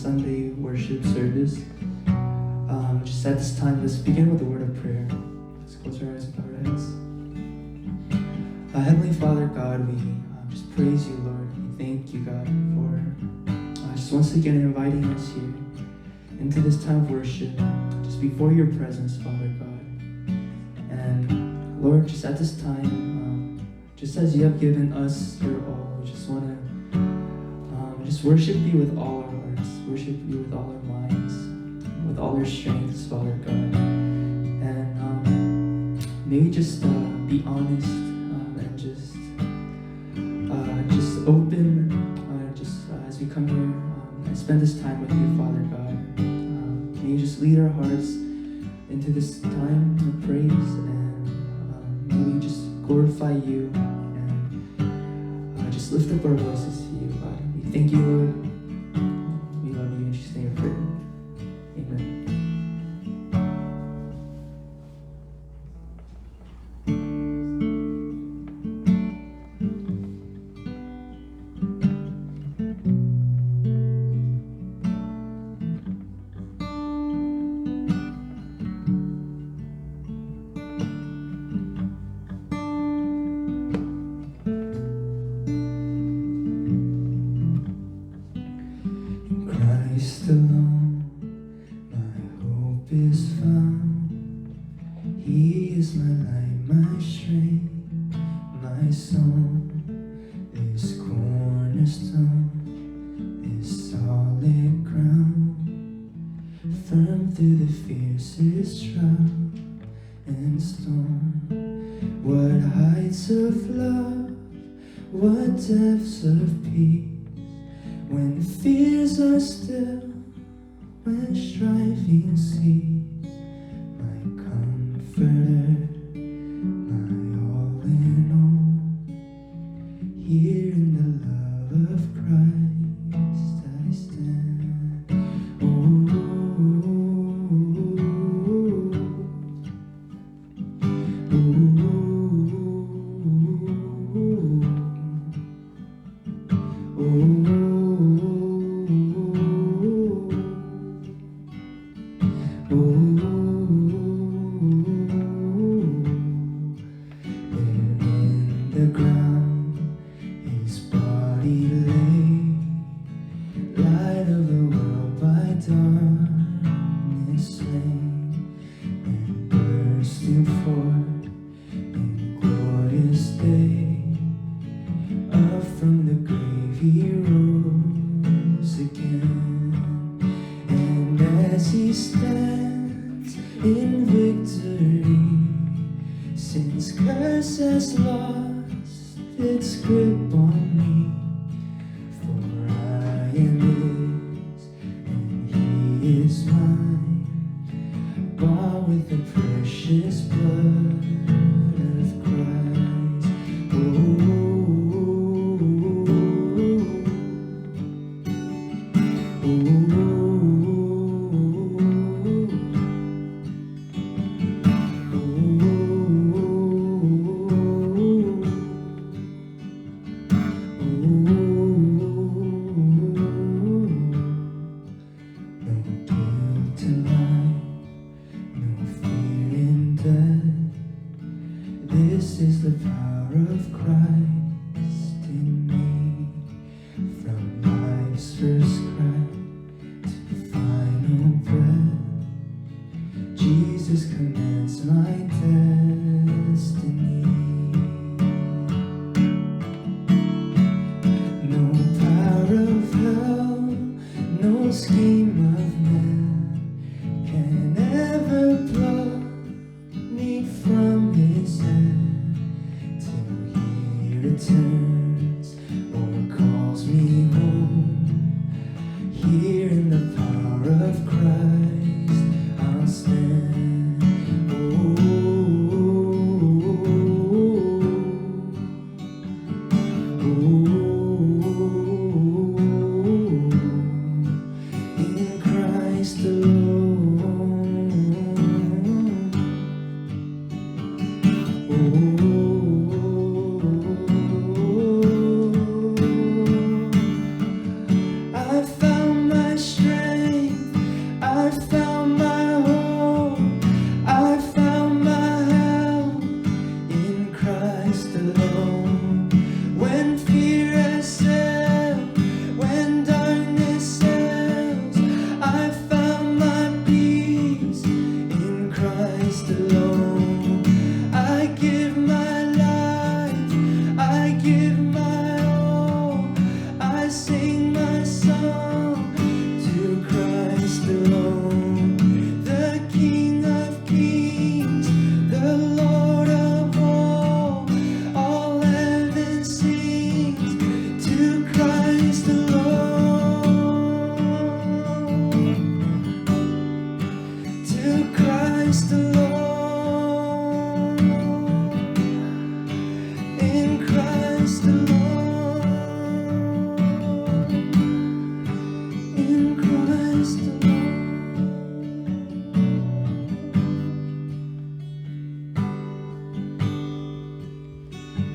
Sunday worship service. Just at this time, let's begin with a word of prayer. Let's close our eyes and bow our heads. Heavenly Father, God, we just praise you, Lord. We thank you, God, for just once again inviting us here into this time of worship, just before your presence, Father God. And Lord, just at this time, just as you have given us your all, we just want to just worship you with all our hearts, worship you with all our minds, with all our strengths, Father God. And maybe just be honest and just open, as we come here and spend this time with you, Father God. May you just lead our hearts into this time of praise, and may we just glorify you and just lift up our voices to you, God. We thank you, Lord. We love you in Jesus' name we pray. Amen. Christ alone, my hope is found. He is my light, my strength, my song. This cornerstone, this solid ground, firm through the fiercest trial and storm. What heights of love, what depths of peace, when fears are still, when striving cease, my comforter, my all in all. Here in the love of Christ I stand. Oh, the ground his body lay, light of the world by darkness slain, and bursting forth in glorious day, up from the grave he rose again. And as he stands in victory, sin's curse has lost its grip on me. For I am his and he is mine, bought with the precious blood of Christ. Oh, this is the power of Christ in me. From life's first cry to final breath, Jesus commands my destiny. No power of hell, no scheme of man can ever pluck me from his hand, till he returns or calls me home. Here in the power of Christ I'll stand. Oh, Christ alone, in Christ alone, in Christ alone.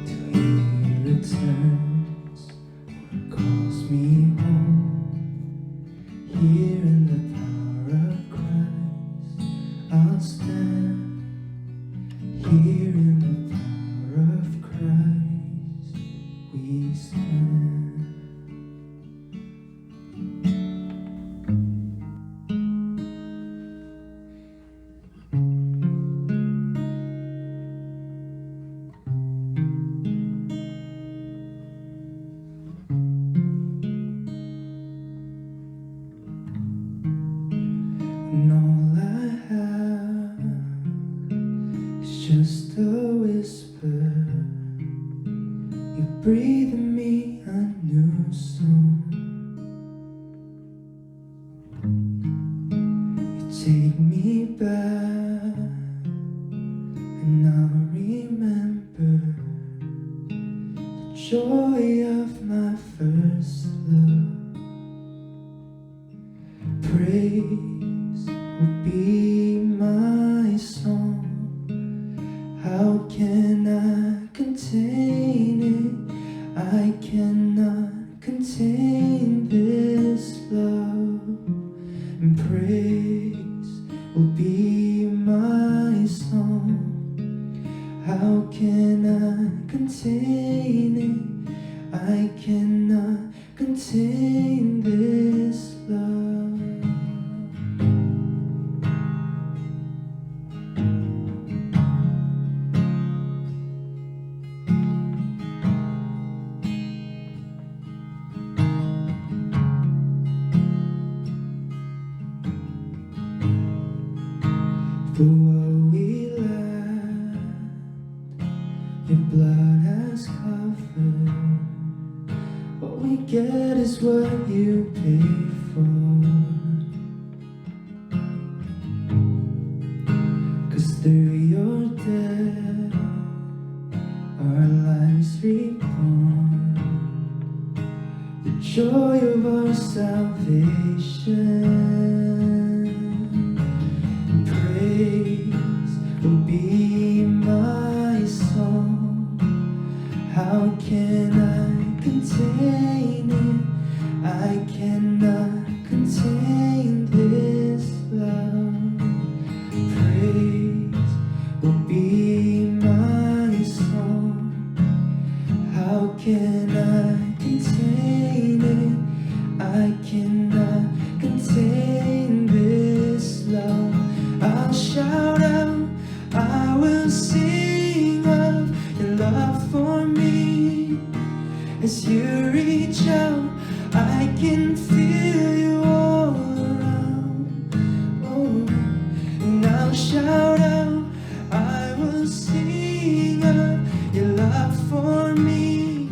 Till He returns or calls me home, here in the power of Christ I'll stand. Here in the power of Christ we stand. And all I have is just a whisper. You breathe in me a new song. You take me back, and I'll remember the joy of my first love. Praise will be my song. How can I contain it? I cannot contain this love. And praise will be my song. How can I contain it? I cannot contain this love. For what we lack, your blood has covered. What we get is what you pay for. 'Cause through your death, our lives reborn. The joy of our salvation. Praise will be my song. How can I contain it? I cannot contain this love. Praise will be my song. How can I contain it? I cannot contain this love. I'll shout out, I will sing of your love for me. As you reach out, I can feel you all around. Oh, and I'll shout out, I will sing of your love for me.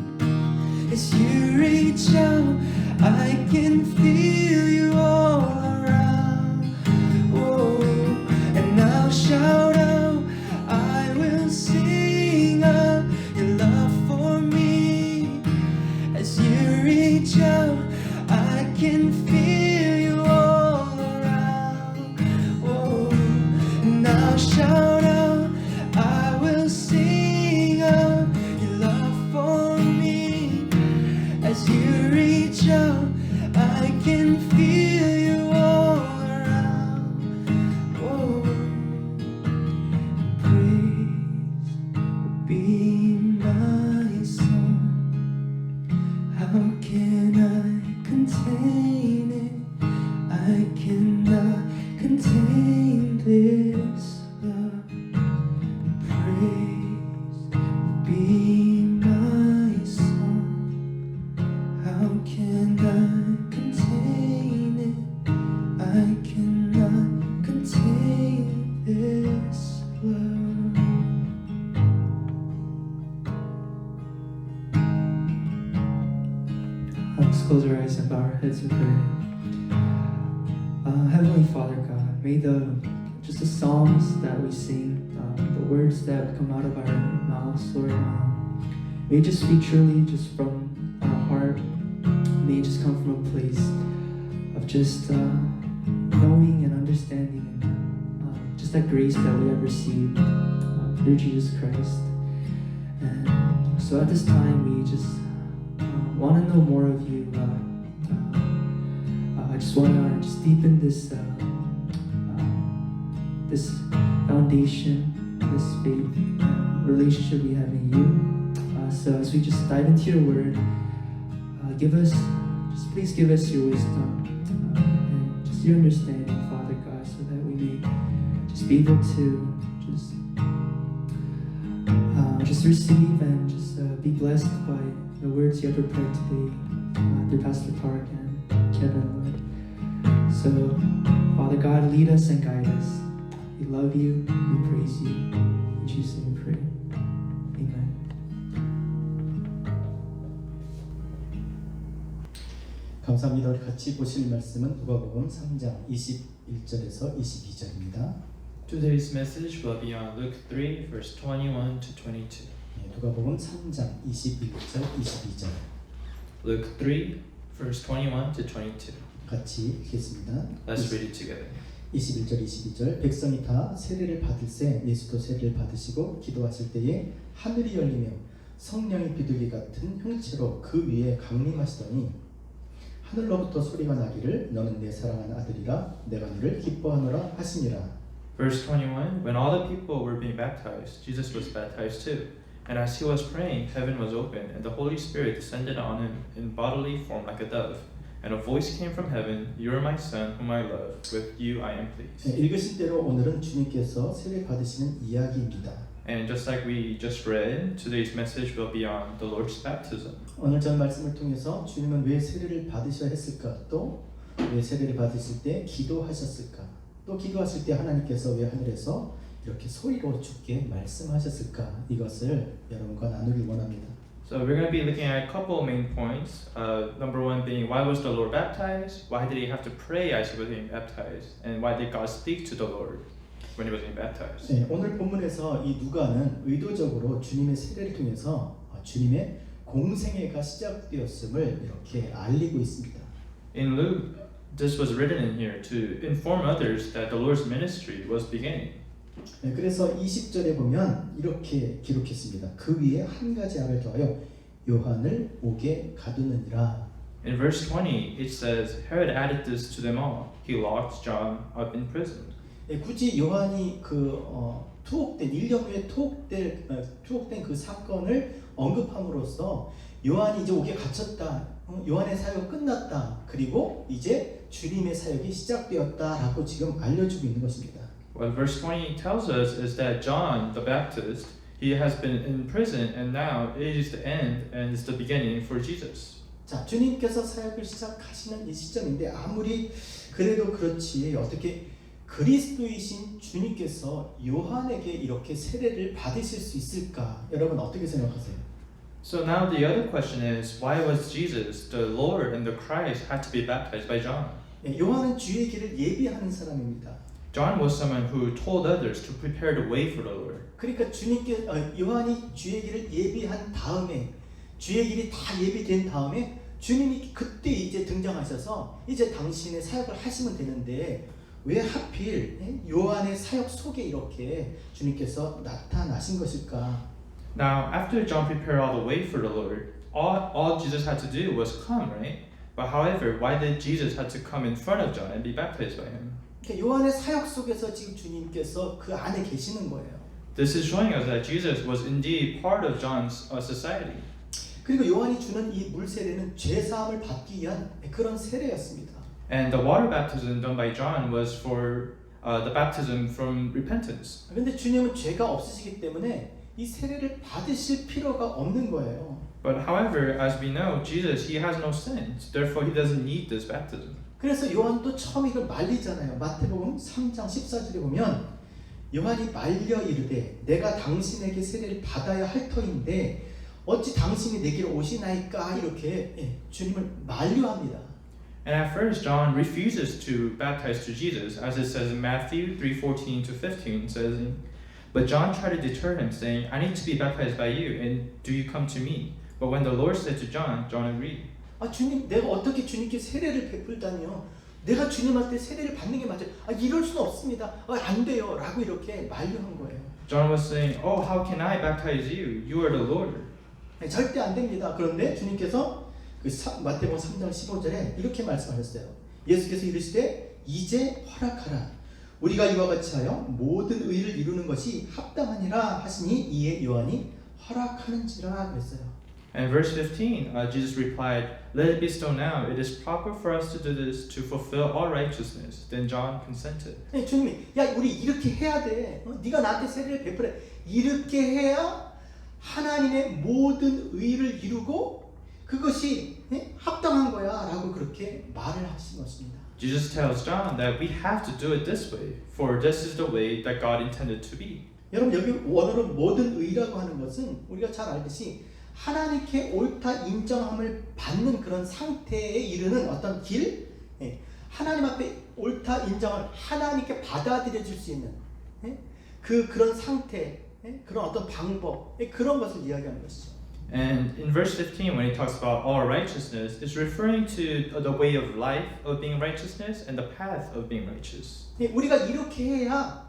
As you reach out, I can feel you all around. Oh, and I'll shout out, I will sing of your love for me. As you reach out, I can feel you all around. Oh, and I'll shout out, I will sing of your love for me. As you reach out, I can feel you all around. Oh, praise will be my song. How can I contain it? I cannot contain this love. Praise will be my song. How can I contain it? I cannot contain this love. Let's close our eyes and bow our heads in prayer. Heavenly Father God, may just the songs that we sing, the words that come out of our mouths, Lord, may it just speak truly just from our heart. May it just come from a place of just knowing and understanding and just that grace that we have received through Jesus Christ. And so at this time, we just want to know more of you. I just want to just deepen this this foundation, this faith relationship we have in you. So as we just dive into your word, please give us your wisdom and just your understanding, Father God, so that we may just be able to just receive and just be blessed by the words you have prepared today through Pastor Park and Kevin, Lord. So, Father God, lead us and guide us. We love you, we praise you. In Jesus' name we pray. Amen. 감사합니다. 우리 같이 보실 말씀은 누가복음 3장 21절에서 22절입니다. Today's message will be on Luke 3, verse 21 to 22. 누가복음 3장 21절, 22절. Luke 3, verse 21 to 22. 같이 읽겠습니다. Let's read it together. 21절, 22절. 백성이 다 세례를 받을새 예수도 세례를 받으시고 기도하실 때에 하늘이 열리며 성령이 비둘기 같은 형체로 그 위에 강림하시더니 하늘로부터 소리가 나기를 너는 내 사랑하는 아들이라 내가 너를 기뻐하노라 하시니라. Verse 21. When all the people were being baptized, Jesus was baptized too. And as he was praying, heaven was opened, and the Holy Spirit descended on him in bodily form like a dove. And a voice came from heaven, You are my son, whom I love. With you I am pleased. 읽으신 대로 오늘은 주님께서 세례 받으시는 이야기입니다. And just like we just read, today's message will be on the Lord's baptism. 오늘 전 말씀을 통해서 주님은 왜 세례를 받으셔야 했을까? 또 왜 세례를 받으실 때 기도하셨을까? 또 기도하실 때 하나님께서 왜 하늘에서 이렇게 소리로 주께 말씀하셨을까? 이것을 여러분과 나누길 원합니다. So we're going to be looking at a couple main points. Number one being, why was the Lord baptized? Why did he have to pray as he was being baptized? And why did God speak to the Lord when he was being baptized? 네, 오늘 본문에서 이 누가는 의도적으로 주님의 세례를 통해서 주님의 공생애가 시작되었음을 이렇게 알리고 있습니다. In Luke, this was written in here to inform others that the Lord's ministry was beginning. 네, 그래서 20절에 보면 이렇게 기록했습니다. 그 위에 한 가지 알을 더하여 요한을 옥에 가두느니라. In verse 20, it says, Herod added this to them all. He locked John up in prison. 네, 굳이 요한이 투옥된 1년 후에 투옥된 그 사건을 언급함으로써 요한이 이제 옥에 갇혔다. 요한의 사역은 끝났다. 그리고 이제 주님의 사역이 시작되었다라고 지금 알려주고 있는 것입니다. What verse 20 tells us is that John the Baptist, he has been in prison and now it is the end and it's the beginning for Jesus. 자, 주님께서 사역을 시작하시는 이 시점인데 아무리 그래도 그렇지 어떻게 그리스도이신 주님께서 요한에게 이렇게 세례를 받으실 수 있을까? 여러분 어떻게 생각하세요? So now the other question is, why was Jesus, the Lord and the Christ, had to be baptized by John? 요한은 주의 길을 예비하는 사람입니다. John was someone who told others to prepare the way for the Lord. 그러니까 요한이 주의 길을 예비한 다음에 주의 길이 다 예비된 다음에 주님이 그때 이제 등장하셔서 이제 당신의 사역을 하시면 되는데 왜 하필 요한의 사역 속에 이렇게 주님께서 나타나신 것일까? Now, after John prepared all the way for the Lord, all Jesus had to do was come, right? But however, why did Jesus have to come in front of John and be baptized by him? 요한의 사역 속에서 지금 주님께서 그 안에 계시는 거예요. This is showing us that Jesus was indeed part of John's society. 그리고 요한이 주는 이 물 세례는 죄 사함을 받기 위한 그런 세례였습니다. And the water baptism done by John was for the baptism from repentance. 그런데 주님은 죄가 없으시기 때문에 이 세례를 받으실 필요가 없는 거예요. But however, as we know, Jesus, he has no sins. Therefore, he doesn't need this baptism. 그래서 요한도 처음 이걸 말리잖아요. 마태복음 3장 14절에 보면 요한이 말려 이르되 내가 당신에게 세례를 받아야 할 터인데 어찌 당신이 내게로 오시나이까 이렇게 주님을 만류합니다. And at first, John refuses to baptize to Jesus, as it says in Matthew 3:14 to 15 says, but John tried to deter him, saying, I need to be baptized by you, and do you come to me? But when the Lord said to John, John agreed. 아 주님, 내가 어떻게 주님께 세례를 베풀다니요? 내가 주님한테 세례를 받는 게 맞아요. 아 이럴 수는 없습니다. 안 돼요. 라고 이렇게 만류한 거예요. John was saying, oh, how can I baptize you? You are the Lord. 네, 절대 안 됩니다. 그런데 주님께서 마태복음 3장 15절에 이렇게 말씀하셨어요. 예수께서 이르시되 이제 허락하라. 우리가 이와 같이 하여 모든 의를 이루는 것이 합당하니라 하시니 이에 요한이 허락하는지라 그랬어요. And verse 15, Jesus replied, let it be so now. It is proper for us to do this to fulfill all righteousness. Then John consented. 네, 주님이 야 우리 이렇게 해야 돼. 네가 나한테 세례를 베풀어. 이렇게 해야 하나님의 모든 의를 이루고 그것이 합당한 거야 라고 그렇게 말을 하신 것입니다. Jesus tells John that we have to do it this way, for this is the way that God intended to be. 여러분 여기 원어로 모든 의라고 하는 것은 우리가 잘 알듯이 하나님께 옳다 인정함을 받는 그런 상태에 이르는 어떤 길, 하나님 앞에 옳다 인정을 하나님께 받아들여질 수 있는 그런 상태, 그런 어떤 방법, 그런 것을 이야기하는 것이죠. And in verse 15, when he talks about all righteousness, it's referring to the way of life of being righteousness and the path of being righteous. 우리가 이렇게 해야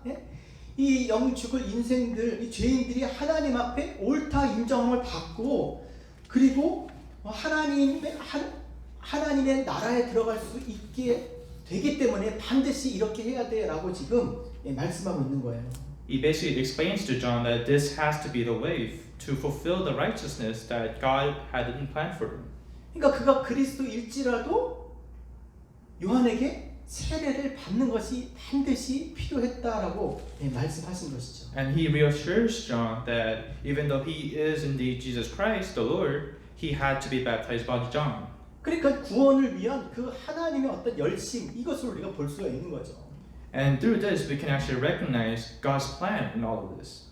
이 영죽을 인생들, 이 죄인들이 하나님 앞에 옳다 인정함을 받고 그리고 하나님의 나라에 들어갈 수 있게 되기 때문에 반드시 이렇게 해야 돼라고 지금 말씀하고 있는 거예요. He basically explains to John that this has to be the way to fulfill the righteousness that God had in plan for him. 그러니까 그가 그리스도일지라도 요한에게 세례를 받는 것이 반드시 필요했다라고 말씀하신 것이죠. And he reassures John that even though he is indeed Jesus Christ, the Lord, he had to be baptized by John. 그러니까 구원을 위한 그 하나님의 어떤 열심 이것을 우리가 볼 수가 있는 거죠. And through this, we can actually recognize God's plan in all of this.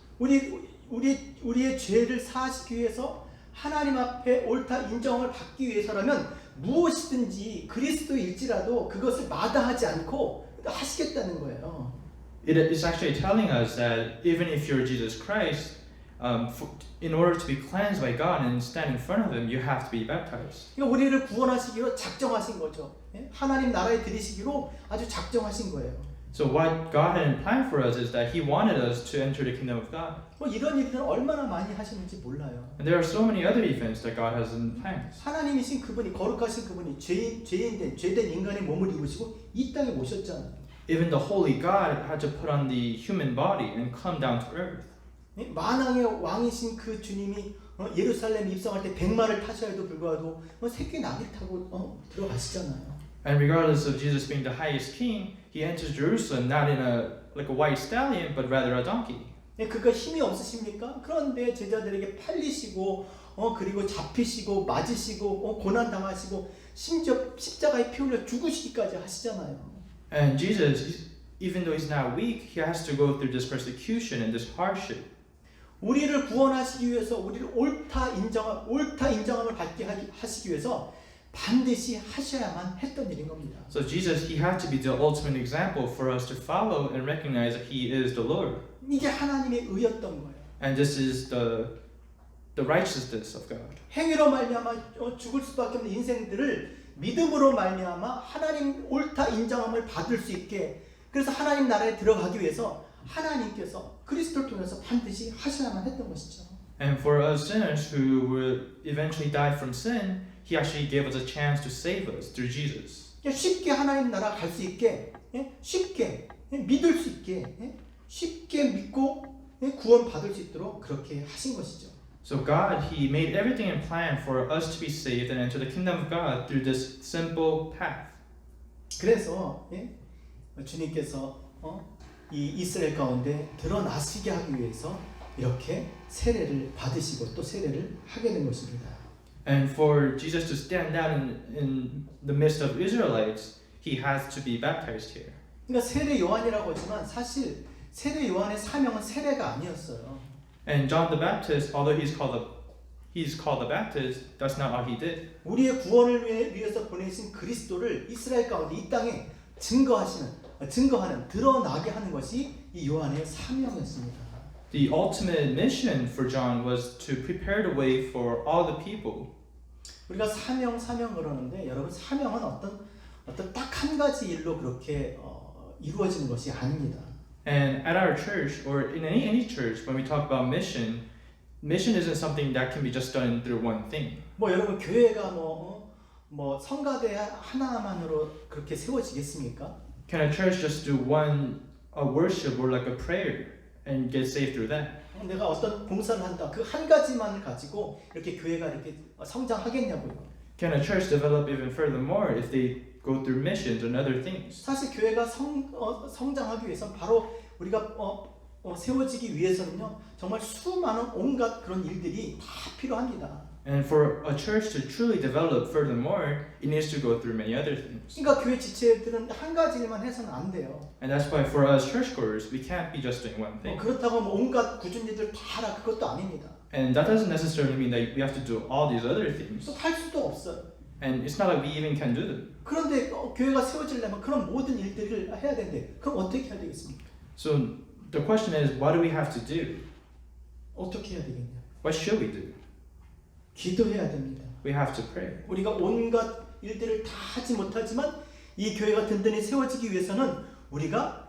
우리의 죄를 사하시기 위해서 하나님 앞에 옳다 인정을 받기 위해서라면 무엇이든지 그리스도일지라도 그것을 마다하지 않고 하시겠다는 거예요. It is actually telling us that even if you're Jesus Christ, in order to be cleansed by God and stand in front of Him, you have to be baptized. 그러니까 우리를 구원하시기로 작정하신 거죠. 하나님 나라에 들이시기로 아주 작정하신 거예요. So what God had in plan for us is that He wanted us to enter the kingdom of God. 뭐 이런 일들은 얼마나 많이 하시는지 몰라요. And there are so many other events that God has in plans. 하나님이신 그분이 거룩하신 그분이 죄된 인간의 몸을 입으시고 이 땅에 오셨잖아요. Even the holy God had to put on the human body and come down to earth. 만왕의 왕이신 그 주님이 예루살렘 입성할 때 백마를 타셔야도 불구하고 새끼 나귀 타고 들어가시잖아요. And regardless of Jesus being the highest king, He enters Jerusalem not in a white stallion, but rather a donkey. 그가 힘이 없으십니까? 그런데 제자들에게 팔리시고 그리고 잡히시고 맞으시고 고난 당하시고 심지어 십자가에 피 흘려 죽으시기까지 하시잖아요. And Jesus, even though He's not weak, He has to go through this persecution and this hardship. 우리를 구원하시기 위해서 우리를 옳다 인정함을 받게 하시기 위해서 반드시 하셔야만 했던 일인 겁니다. So Jesus, He had to be the ultimate example for us to follow and recognize that He is the Lord. 이게 하나님의 의였던 거예요. And this is the righteousness of God. 행위로 말미암아 죽을 수밖에 없는 인생들을 믿음으로 말미암아 하나님 옳다 인정함을 받을 수 있게 그래서 하나님 나라에 들어가기 위해서 하나님께서 그리스도를 통해서 반드시 하셔야만 했던 것이죠. And for us sinners who will eventually die from sin, He actually gave us a chance to save us through Jesus. 쉽게 하나님 나라 갈 수 있게 쉽게 믿을 수 있게 쉽게 믿고 구원 받을 수 있도록 그렇게 하신 것이죠. So God, He made everything in plan for us to be saved and enter the kingdom of God through this simple path. 그래서 주님께서 이 이스라엘 가운데 드러나시게 하기 위해서 이렇게 세례를 받으시고 또 세례를 하게 된 것입니다. And for Jesus to stand out in the midst of Israelites, He has to be baptized here. 그러니까 세례 요한이라고 하지만 사실 세례 요한의 사명은 세례가 아니었어요. And John the Baptist, although he's called he's called the Baptist, that's not what he did. 우리의 구원을 위해서 보내신 그리스도를 이스라엘 가운데 이 땅에 증거하는 드러나게 하는 것이 이 요한의 사명이었습니다. The ultimate mission for John was to prepare the way for all the people. 우리가 사명 그러는데 여러분 사명은 어떤 딱 한 가지 일로 그렇게 이루어지는 것이 아닙니다. And at our church, or in any church, when we talk about mission isn't something that can be just done through one thing. 뭐 여러분 교회가 뭐 성가대 하나만으로 그렇게 세워지겠습니까? Can a church just do one worship or like a prayer and get saved through that? 내가 어떤 봉사를 한다. 그 한 가지만을 가지고 이렇게 교회가 이렇게 성장하겠냐고요. Can a church develop even furthermore if they go through missions and other things? 사실 교회가 성장하기 위해서 바로 우리가 세워지기 위해서는요. 정말 수많은 온갖 그런 일들이 다 필요합니다. And for a church to truly develop furthermore, it needs to go through many other things. 그러니까 교회 지체들은 한 가지 일만 해서는 안 돼요. And that's why for us churchgoers, we can't be just doing one thing. 그렇다고 뭐 온갖 굳은 일들 다 하라 그것도 아닙니다. And that doesn't necessarily mean that we have to do all these other things. 또 할 수도 없어요. And it's not like we even can do them. 그런데 교회가 세워지려면 그런 모든 일들을 해야 되는데 그럼 어떻게 해야 되겠습니까? So the question is, what do we have to do? 어떻게 해야 되겠냐? What should we do? 기도해야 됩니다. We have to pray. 우리가 온갖 일들을 다 하지 못하지만 이 교회가 든든히 세워지기 위해서는 우리가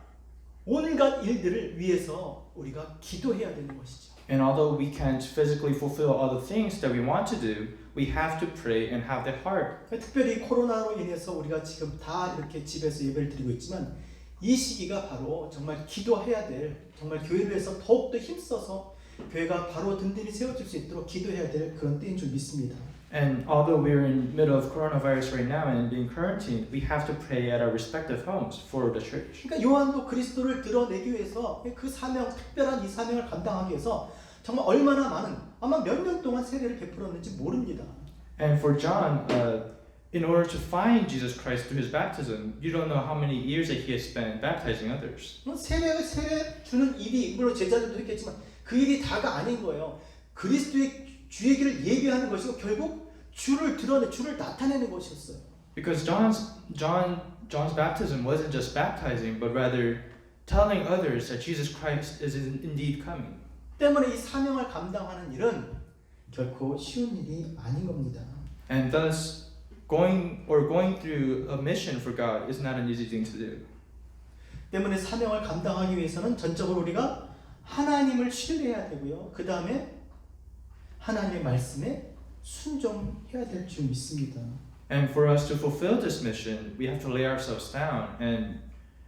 온갖 일들을 위해서 우리가 기도해야 되는 것이죠. And although we can't physically fulfill all the things that we want to do, we have to pray and have the heart. 특별히 코로나로 인해서 우리가 지금 다 이렇게 집에서 예배를 드리고 있지만 이 시기가 바로 정말 기도해야 될, 정말 교회를 위해서 더욱더 힘써서 교회가 바로 든든히 세워질 수 있도록 기도해야 될 그런 때인 줄 믿습니다. And although we're in the middle of coronavirus right now and being quarantined, we have to pray at our respective homes for the church. 그러니까 요한도 그리스도를 드러내기 위해서 그 사명, 특별한 이 사명을 감당하기 위해서 정말 얼마나 많은, 아마 몇 년 동안 세례를 베풀었는지 모릅니다. And for John, in order to find Jesus Christ through his baptism, you don't know how many years that he has spent baptizing others. 세례 주는 일이 물론 제자들도 했겠지만 그 일이 다가 아닌 거예요. 그리스도의 주의 길을 예비하는 것이고 결국 주를 나타내는 것이었어요. Because John's baptism wasn't just baptizing, but rather telling others that Jesus Christ is indeed coming. 때문에 이 사명을 감당하는 일은 결코 쉬운 일이 아닌 겁니다. And thus, going through a mission for God is not an easy thing to do. 때문에 사명을 감당하기 위해서는 전적으로 우리가 하나님을 신뢰해야 되고요. 그 다음에 하나님의 말씀에 순종해야 될 줄 믿습니다. And for us to fulfill this mission, we have to lay ourselves down and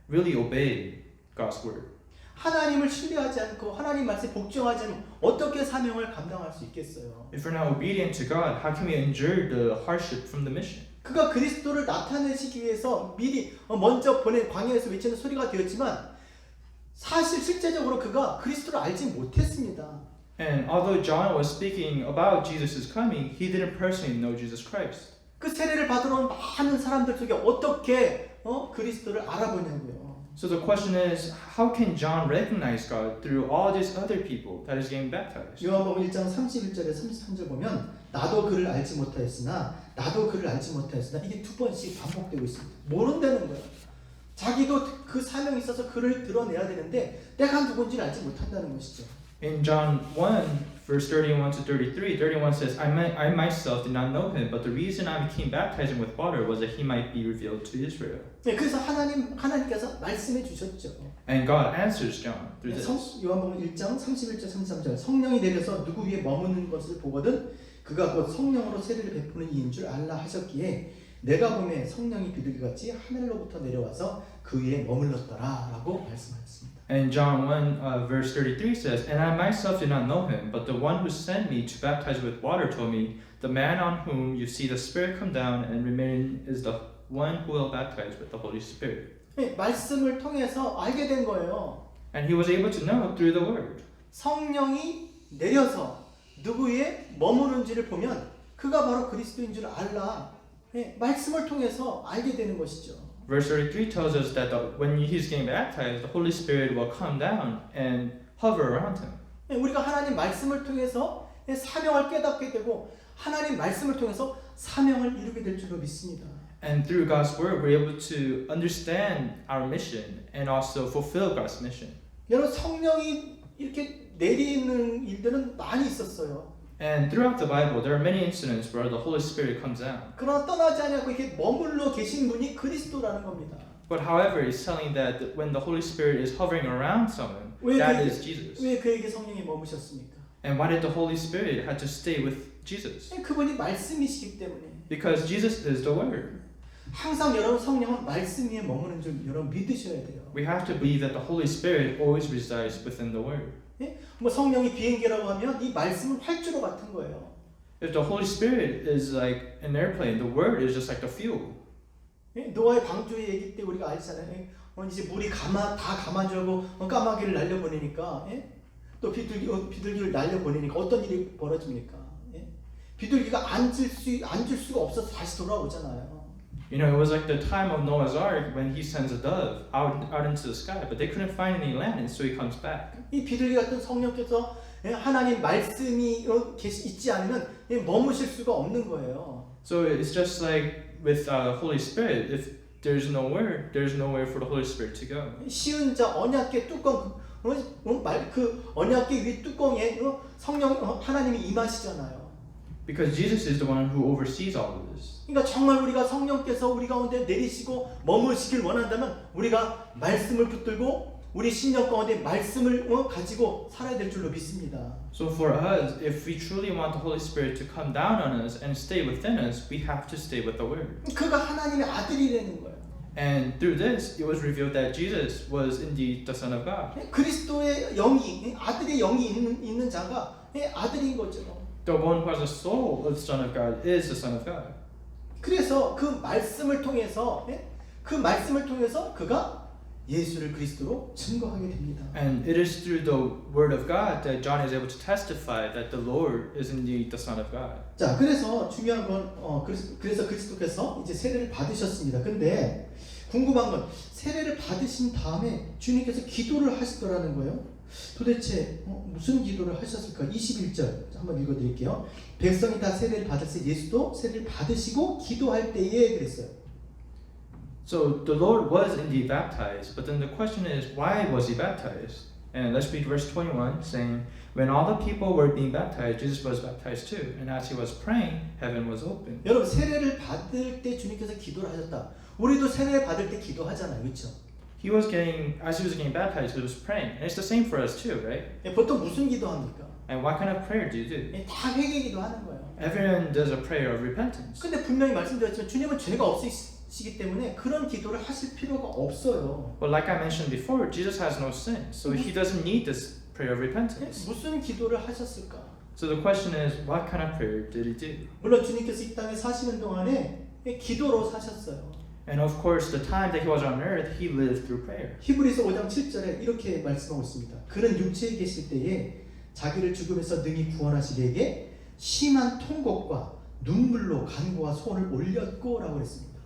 really obey God's word. 하나님을 신뢰하지 않고 하나님 말씀에 복종하지 않으면 어떻게 사명을 감당할 수 있겠어요? If we're not obedient to God, how can we endure the hardship from the mission? 그가 그리스도를 나타내시기 위해서 미리 먼저 보낸 광야에서 외치는 소리가 되었지만 사실 실제적으로 그가 그리스도를 알지 못했습니다. And although John was speaking about Jesus' coming, he didn't personally know Jesus Christ. 그 세례를 받으러 온 많은 사람들 속에 어떻게 그리스도를 알아보냐고요. So the question is, how can John recognize God through all these other people that is getting baptized? 요한복음 1장 31절에 33절 보면 나도 그를 알지 못하였으나 이게 두 번씩 반복되고 있습니다. 모른다는 거예요. 자기도 그 사명이 있어서 그를 드러내야 되는데 내가 누군지를 알지 못한다는 것이죠. In John 1, verse 31 to 33, 31 says, I myself did not know him, but the reason I became baptizing with water was that he might be revealed to Israel. 네, 그래서 하나님께서 말씀해 주셨죠. And God answers John through this. 요한복음 1장 31절 33절 성령이 내려서 누구 위에 머무는 것을 보거든 그가 곧 성령으로 세례를 베푸는 이인 줄 알라 하셨기에 내가 보매 성령이 비둘기같이 하늘로부터 내려와서 그 위에 머물렀더라 라고 말씀하셨습니다. And John 1 verse 33 says, And I myself did not know him, but the one who sent me to baptize with water told me, The man on whom you see the Spirit come down and remain is the one who will baptize with the Holy Spirit. 네, 말씀을 통해서 알게 된 거예요. And he was able to know through the word. 성령이 내려서 누구 위에 머무는지를 보면 그가 바로 그리스도인 줄 알라. 네, 말씀을 통해서 알게 되는 것이죠. Verse 33 tells us that when he's getting baptized, the Holy Spirit will come down and hover around him. 네, 우리가 하나님 말씀을 통해서 사명을 깨닫게 되고 하나님 말씀을 통해서 사명을 이루게 될 줄로 믿습니다. And through God's word, we're able to understand our mission and also fulfill God's mission. 여러분 성령이 이렇게 내리는 일들은 많이 있었어요. And throughout the Bible, there are many incidents where the Holy Spirit comes down. 그러나 떠나지 않고 이렇게 머물러 계신 분이 그리스도라는 겁니다. But however, it's telling that when the Holy Spirit is hovering around someone, 왜 that is Jesus. 왜 그에게 성령이 머무셨습니까? And why did the Holy Spirit have to stay with Jesus? 그분이 말씀이시기 때문에. Because Jesus is the Word. 항상 여러분 성령은 말씀 위에 머무는 줄 여러분 믿으셔야 돼요. We have to believe that the Holy Spirit always resides within the Word. 뭐 성령이 비행기라고 하면 이 말씀은 활주로 같은 거예요. If the Holy Spirit is like an airplane, the Word is just like the fuel. 노아의 방주의 얘기 때 우리가 알잖아요. 이제 물이 다 감아주고 까마귀를 날려보내니까 또 비둘기를 날려보내니까 어떤 일이 벌어집니까? 비둘기가 앉을 수가 없어서 다시 돌아오잖아요. You know, it was like the time of Noah's Ark when he sends a dove out into the sky, but they couldn't find any land, and so he comes back. 이 비둘기 같은 성령께서 하나님 말씀이 있지 않으면 머무실 수가 없는 거예요. So it's just like with Holy Spirit. If there's no word, there's nowhere for the Holy Spirit to go. 쉬운 자 언약궤 뚜껑 그 언약궤 위 뚜껑에 성령 하나님이 임하시잖아요. Because Jesus is the one who oversees all of this. 그러니까 정말 우리가 성령께서 우리 가운데 내리시고 머무시길 원한다면 우리가 말씀을 붙들고 우리 신령 가운데 말씀을 가지고 살아야 될 줄로 믿습니다. So for us, if we truly want the Holy Spirit to come down on us and stay within us, we have to stay with the Word. 그가 하나님의 아들이라는 거예요. And through this, it was revealed that Jesus was indeed the Son of God. 그리스도의 영이 아들의 영이 있는 자가 아들인 거죠. The one who has the soul of the Son of God is the Son of God. 그래서 그 말씀을 통해서 그가 예수를 그리스도로 증거하게 됩니다. And it is through the Word of God that John is able to testify that the Lord is indeed the Son of God. 자, 그래서 중요한 건 그래서 그리스도께서 이제 세례를 받으셨습니다. 근데 궁금한 건 세례를 받으신 다음에 주님께서 기도를 하시더라는 거예요. 도대체 무슨 기도를 하셨을까? 21절 한번 읽어드릴게요. 백성이 다 세례를 받았을 때 예수도 세례를 받으시고 기도할 때에 그랬어요. So the Lord was indeed baptized, but then the question is, why was he baptized? And let's read verse 21 saying, when all the people were being baptized, Jesus was baptized too. And as he was praying, heaven was opened. 여러분 세례를 받을 때 주님께서 기도를 하셨다. 우리도 세례를 받을 때 기도하잖아요, 그렇죠? As he was getting baptized, he was praying. And it's the same for us too, right? 보통 무슨 기도합니까? And what kind of prayer do you do? 다 회개 기도하는 거예요. Everyone does a prayer of repentance. 근데 분명히 말씀드렸지만 주님은 죄가 없으시기 때문에 그런 기도를 하실 필요가 없어요. But like I mentioned before, Jesus has no sin, so he doesn't need this prayer of repentance. 무슨 기도를 하셨을까? So the question is, what kind of prayer did he do? 물론 주님께서 이 땅에 사시는 동안에 기도로 사셨어요. And of course, the time that he was on earth, he lived through prayer. 히브리서 5장 7절에 이렇게 말씀하고 있습니다. 그는 육체에 계실 때에 자기를 죽음에서 능히 구원하시기에 심한 통곡과 눈물로 간구와 소원을 올렸고 라고 했습니다.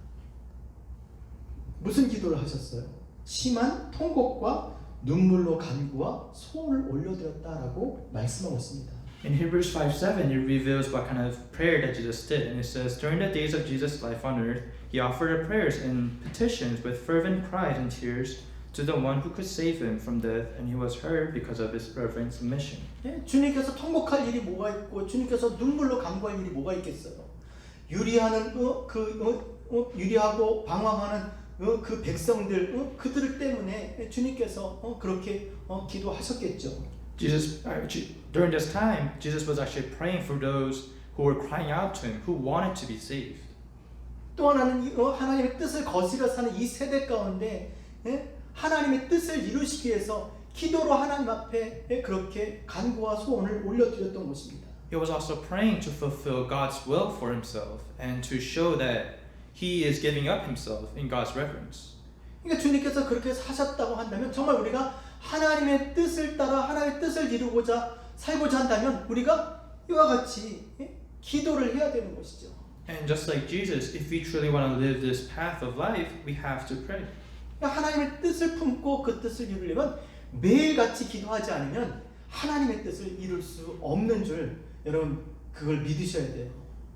무슨 기도를 하셨어요? 심한 통곡과 눈물로 간구와 소원을 올려드렸다라고 말씀하고 있습니다. In Hebrews 5:7, it reveals what kind of prayer that Jesus did. And it says, during the days of Jesus' life on earth, he offered up prayers and petitions with fervent cries and tears to the one who could save him from death, and he was heard because of his fervent submission. 주님께서 통곡할 일이 뭐가 있고 주님께서 눈물로 간구할 일이 뭐가 있겠어요? 유리하고 방황하는 그 백성들 그들 때문에 주님께서 그렇게 기도하셨겠죠. During this time, Jesus was actually praying for those who were crying out to him, who wanted to be saved. 또 하나는 하나님의 뜻을 거스려 사는 이 세대 가운데 하나님의 뜻을 이루시기 위해서 기도로 하나님 앞에 그렇게 간구와 소원을 올려드렸던 것입니다. He was also praying to fulfill God's will for himself and to show that he is giving up himself in God's reverence. 그러니까 주님께서 그렇게 사셨다고 한다면 정말 우리가 하나님의 뜻을 따라 하나님의 뜻을 이루고자 살고자 한다면 우리가 이와 같이 기도를 해야 되는 것이죠. And just like Jesus, if we truly want to live this path of life, we have to pray. 하나님의 뜻을 품고 그 뜻을 이루려면 매일같이 기도하지 않으면 하나님의 뜻을 이룰 수 없는 줄 여러분 그걸 믿으셔야 돼요.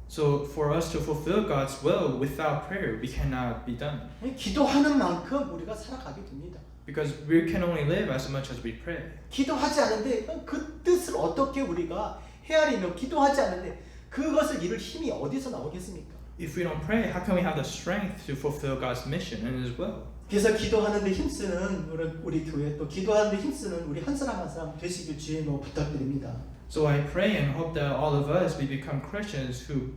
So for us to fulfill God's will without prayer, we cannot be done. 기도하는 만큼 우리가 살아가게 됩니다. Because we can only live as much as we pray. 기도하지 않는데 그 뜻을 어떻게 우리가 헤아리며 기도하지 않는데 그것을 이룰 힘이 어디서 나오겠습니까? If we don't pray, how can we have the strength to fulfill God's mission and His will? 그래서 기도하는 데 힘쓰는 우리 교회 또 기도하는 데 힘쓰는 우리 한 사람 한 사람 되시길 주님으로 부탁드립니다. So I pray and hope that all of us we become Christians who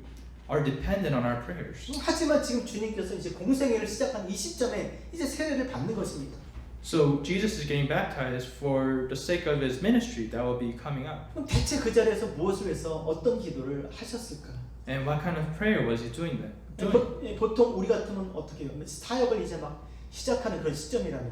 are dependent on our prayers. 하지만 지금 주님께서 이제 공생애를 시작한 이 시점에 이제 세례를 받는 것입니다. So Jesus is getting baptized for the sake of His ministry that will be coming up. 그럼 대체 그 자리에서 무엇을 해서 어떤 기도를 하셨을까? And what kind of prayer was He doing then? 보통 우리 같으면 어떻게 해요? 사역을 이제 막 시작하는 그런 시점이라면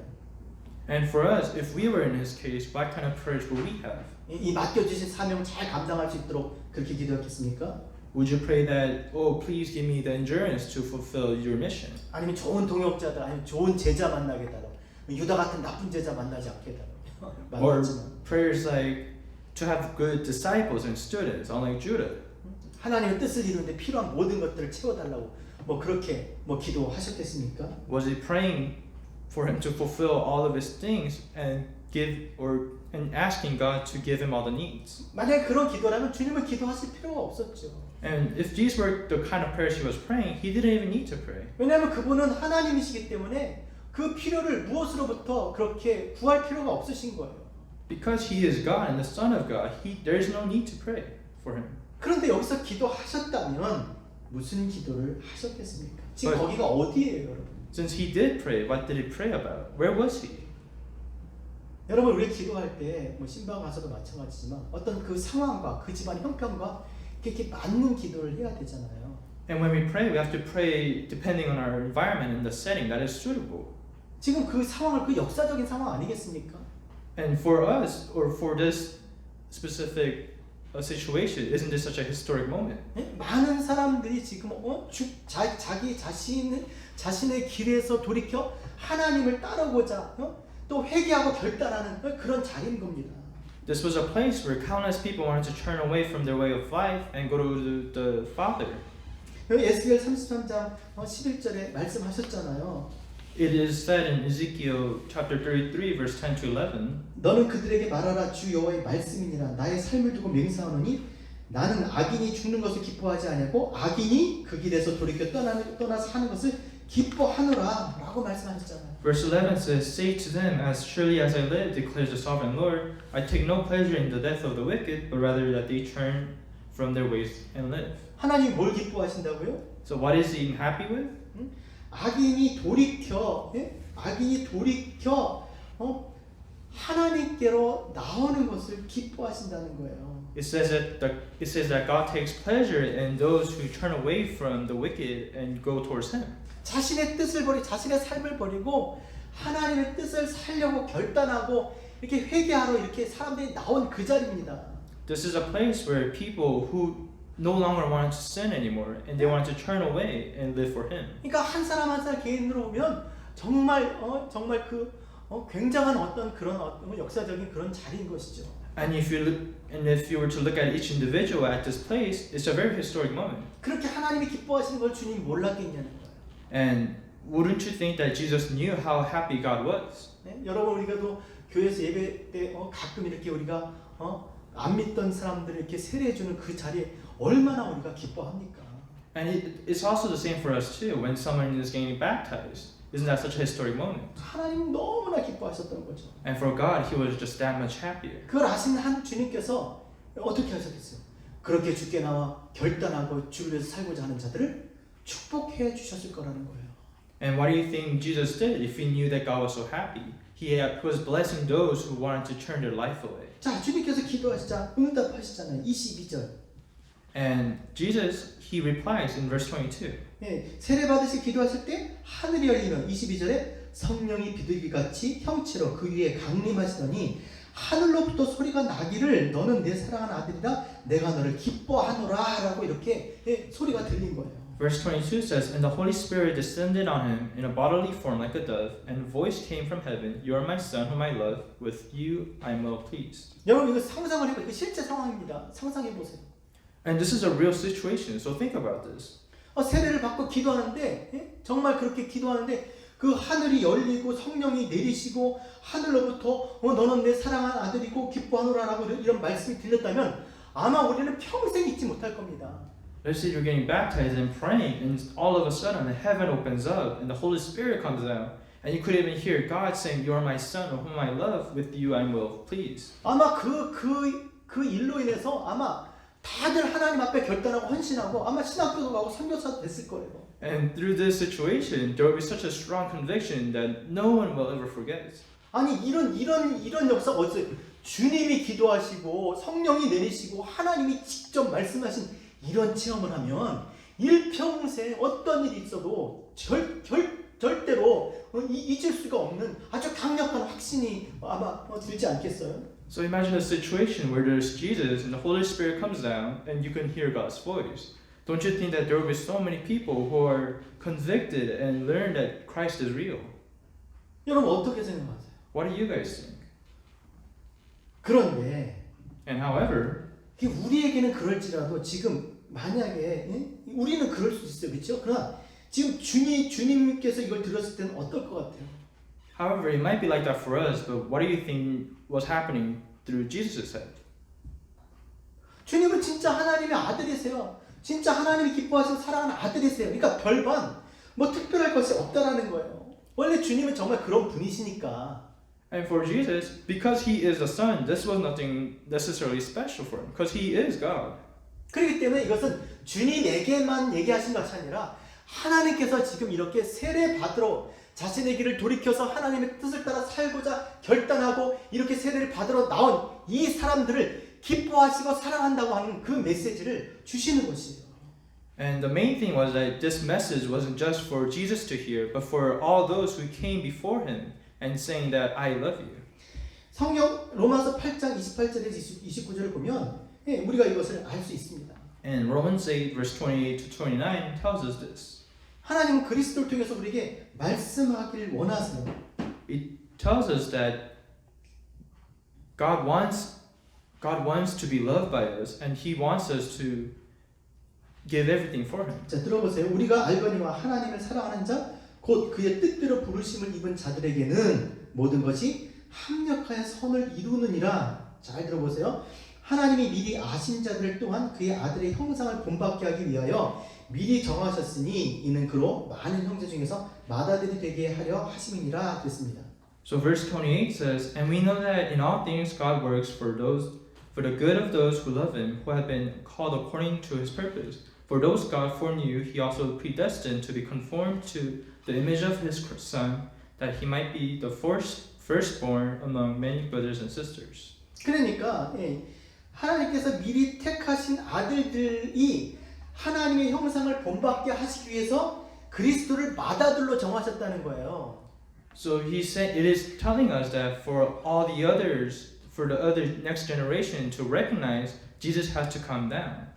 And for us, if we were in His case, what kind of prayers would we have? 이 맡겨주신 사명을 잘 감당할 수 있도록 그렇게 기도했겠습니까? Would you pray that, oh, please give me the endurance to fulfill your mission? 아니면 좋은 동역자들, 아니면 좋은 제자 만나게 달라. 유다 같은 나쁜 제자 만나지 않게 달라. Or 만났지만 prayers like to have good disciples and students, unlike Judah. 하나님의 뜻을 이루는데 필요한 모든 것들을 채워달라고 뭐 그렇게 뭐 기도하셨겠습니까? Was he praying for him to fulfill all of his things and asking God to give him all the needs? 만약에 그런 기도라면 주님은 기도하실 필요가 없었죠. And if these were the kind of prayers he was praying, he didn't even need to pray. 왜냐하면 그분은 하나님이시기 때문에 그 필요를 무엇으로부터 그렇게 구할 필요가 없으신 거예요. Because he is God and the Son of God, there is no need to pray for him. 그런데 여기서 기도하셨다면 무슨 기도를 하셨겠습니까? 지금 But- 거기가 어디예요, 여러분? Since he did pray, what did he pray about? Where was he? 여러분 우리 기도할 때 뭐 신방 가서도 마찬가지지만 어떤 그 상황과 그 집안의 형편과 이렇게 맞는 기도를 해야 되잖아요. And when we pray, we have to pray depending on our environment and the setting that is suitable. 지금 그 상황을 그 역사적인 상황 아니겠습니까? And for us, or for this specific situation, isn't this such a historic moment? 네? 많은 사람들이 지금 자기 자신의 길에서 돌이켜 하나님을 따르고자 또 회개하고 결단하는 그런 자리인 겁니다. This was a place where countless people wanted to turn away from their way of life and go to the Father. 여기 에스겔 33장 11절에 말씀하셨잖아요. It is said in Ezekiel chapter 33, verse 10 to 11. 너는 그들에게 말하라 주 여호와의 말씀이니라 나의 삶을 두고 맹세하노니 나는 악인이 죽는 것을 기뻐하지 아니하고 악인이 그 길에서 돌이켜 떠나서 하는 것을 기뻐하노라 라고 말씀하셨잖아요. Verse 11 says, Say to them, as surely as I live, declares the sovereign Lord, I take no pleasure in the death of the wicked, but rather that they turn from their ways and live. 하나님 뭘 기뻐하신다고요? So what is he happy with? 악인이 돌이켜 하나님께로 나오는 것을 기뻐하신다는 거예요. It says that God takes pleasure in those who turn away from the wicked and go towards Him. 자신의 뜻을 버리고 자신의 삶을 버리고 하나님의 뜻을 살려고 결단하고 이렇게 회개하러 이렇게 사람들이 나온 그 자리입니다. This is a place where people who no longer wanted to sin anymore and they wanted to turn away and live for Him. 그러니까 한 사람 한 사람 개인으로 보면 정말 굉장한 어떤 그런 역사적인 그런 자리인 것이죠. And if you were to look at each individual at this place, it's a very historic moment. 그렇게 하나님이 기뻐하시는 걸 주님이 몰랐겠냐는 거예요. And wouldn't you think that Jesus knew how happy God was? 네? 여러분 우리가 또 교회에서 예배 때 가끔 이렇게 우리가 안 믿던 사람들 이렇게 세례해 주는 그 자리에 얼마나 우리가 기뻐합니까? And it's also the same for us too. When someone is getting baptized, isn't that such a historic moment? 하나님 너무나 기뻐하셨던 거죠. And for God, He was just that much happier. 그걸 아시는 한 주님께서 어떻게 하셨겠어요? 그렇게 주께 나와 결단하고 주를 위해서 살고자 하는 자들을 축복해 주셨을 거라는 거예요. And what do you think Jesus did if He knew that God was so happy? He was blessing those who wanted to turn their life away. 자, 주님께서 기도하시자 응답하시잖아요. 22절. And Jesus, He replies in verse 22. 예, 세례 받으시 기도하실 때 하늘이 열리면 22절에 성령이 비둘기같이 형체로 그 위에 강림하시더니 하늘로부터 소리가 나기를 너는 내 사랑하는 아들이라 내가 너를 기뻐하노라 라고 이렇게 소리가 들린 거예요. Verse 22 says, And the Holy Spirit descended on Him in a bodily form like a dove, and a voice came from heaven, You are my Son whom I love, with you I am well pleased. 여러분 이거 상상을 해보세요. 이거 실제 상황입니다. 상상해 보세요. And this is a real situation, so think about this. 세례를 받고 기도하는데 정말 그렇게 기도하는데 그 하늘이 열리고 성령이 내리시고 하늘로부터 너는 내 사랑하는 아들이고 기뻐하노라라고 이런 말씀이 들렸다면 아마 우리는 평생 잊지 못할 겁니다. Let's say you're getting baptized and praying, and all of a sudden the heaven opens up and the Holy Spirit comes down, and you could even hear God saying, "You are my son, whom I love. With you I am well pleased." 아마 그 일로 인해서 아마 다들 하나님 앞에 결단하고 헌신하고 아마 신학교도 가고 선교사도 됐을 거예요. And through this situation, there will be such a strong conviction that no one will ever forget. 아니 이런 역사가 어째 주님이 기도하시고 성령이 내리시고 하나님이 직접 말씀하신 이런 체험을 하면 일평생 어떤 일이 있어도 절대로 잊을 수가 없는 아주 강력한 확신이 아마 들지 않겠어요? So imagine a situation where there's Jesus and the Holy Spirit comes down and you can hear God's voice. Don't you think that there will be so many people who are convicted and learn that Christ is real? 여러분 어떻게 생각하세요? What do you guys think? 그런데 And however, 우리에게는 그럴지라도 지금 만약에 우리는 그럴 수 있어요, 그렇죠? 그러나 지금 주님께서 이걸 들었을 때는 어떨 것 같아요? however, it might be like that for us, but what do you think was happening through Jesus' head? 주님은 진짜 하나님의 아들이세요. 진짜 하나님이 기뻐하시고 사랑하는 아들이세요. 그러니까 별반 뭐 특별할 것이 없다라는 거예요. 원래 주님은 정말 그런 분이시니까. And for Jesus, because he is the Son, this was nothing necessarily special for him, because he is God. 그렇기 때문에 이것은 주님에게만 얘기하신 것이 아니라 하나님께서 지금 이렇게 세례 받으러 자신의 길을 돌이켜서 하나님의 뜻을 따라 살고자 결단하고 이렇게 세례를 받으러 나온 이 사람들을 기뻐하시고 사랑한다고 하는 그 메시지를 주시는 것이에요. And the main thing was that this message wasn't just for Jesus to hear, but for all those who came before him and saying that I love you. 성경 로마서 8장 28절에서 29절을 보면 우리가 이것을 알 수 있습니다. And Romans 8 verse 28 to 29 tells us this. 하나님은 그리스도를 통해서 우리에게 말씀하기를 원하세요. It tells us that God wants to be loved by us, and he wants us to give everything for him. 자, 들어보세요. 우리가 알거니와 하나님을 사랑하는 자 곧 그의 뜻대로 부르심을 입은 자들에게는 모든 것이 합력하여 선을 이루느니라. 잘 들어보세요. 하나님이 미리 아신 자들 또한 그의 아들의 형상을 본받게 하기 위하여 미리 정하셨으니 이는 그로 많은 형제 중에서 맏아들이 되게 하려 하심이니라 그랬습니다. So verse 28 says, "And we know that in all things God works for the good of those who love him, who have been called according to his purpose. For those God foreknew, he also predestined to be conformed to the image of his Son, that he might be the firstborn among many brothers and sisters." 그러니까 하나님께서 미리 택하신 아들들이 하나님의 형상을 본받게 하시기 위해서 그리스도를 맏아들로 정하셨다는 거예요. So he said, it is telling us that for the other next generation to recognize, Jesus has to come down.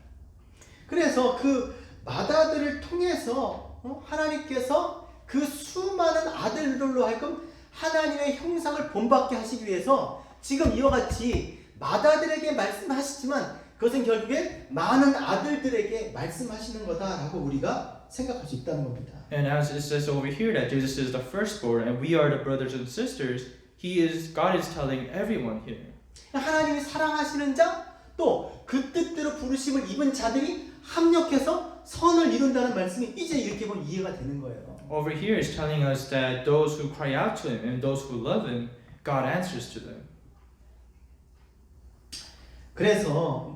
그래서 그 맏아들을 통해서 하나님께서 그 수많은 아들들로 하여금 하나님의 형상을 본받게 하시기 위해서 지금 이와 같이 맏아들에게 말씀하시지만 그것은 결국에 많은 아들들에게 말씀하시는 거다라고 우리가 생각할 수 있다는 겁니다. And as it says over here that Jesus is the firstborn and we are the brothers and sisters, God is telling everyone here. 하나님이 사랑하시는 자, 또 그 뜻대로 부르심을 입은 자들이 합력해서 선을 이룬다는 말씀이 이제 이렇게 보면 이해가 되는 거예요. Over here is telling us that those who cry out to him and those who love him, God answers to them. 그래서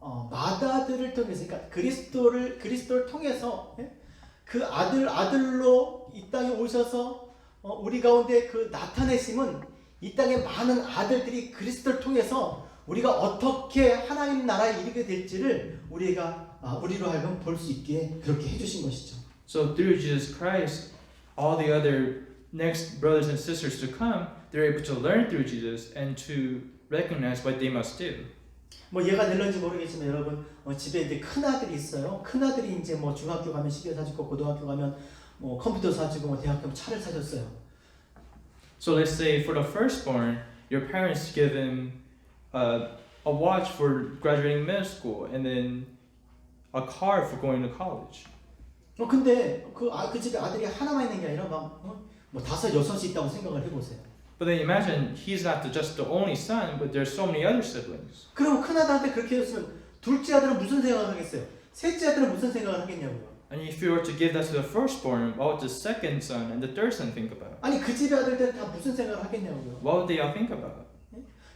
맏아들을 통해서, 그러니까 그리스도를 통해서 그 아들로 이 땅에 오셔서 우리 가운데 그 나타내심은 이 땅에 많은 아들들이 그리스도를 통해서 우리가 어떻게 하나님 나라에 이르게 될지를 우리로 하여금 볼 수 있게 그렇게 해주신 것이죠. So through Jesus Christ, all the other next brothers and sisters to come, they're able to learn through Jesus and to recognize what they must do. 뭐 얘가 될런지 모르겠지만 여러분 집에 이제 큰 아들이 있어요. 큰 아들이 이제 뭐 중학교 가면 시계 사주고 고등학교 가면 뭐 컴퓨터 사주고 뭐 대학교 가면 차를 사줬어요. So let's say for the firstborn, your parents give him a watch for graduating middle school, and then a car for going to college. 근데 그 집에 아들이 하나만 있는 게 아니라 뭐 5, 6이 있다고 생각을 해보세요. But then imagine he's not just the only son, but there's so many other siblings. 그럼 큰아들한테 그렇게 했으면 둘째 아들은 무슨 생각을 하겠어요? 셋째 아들은 무슨 생각을 하겠냐고요. And if you were to give that to the firstborn, what would the second son and the third son think about? 아니 그 집의 아들들은 다 무슨 생각을 하겠냐고요. What would they all think about?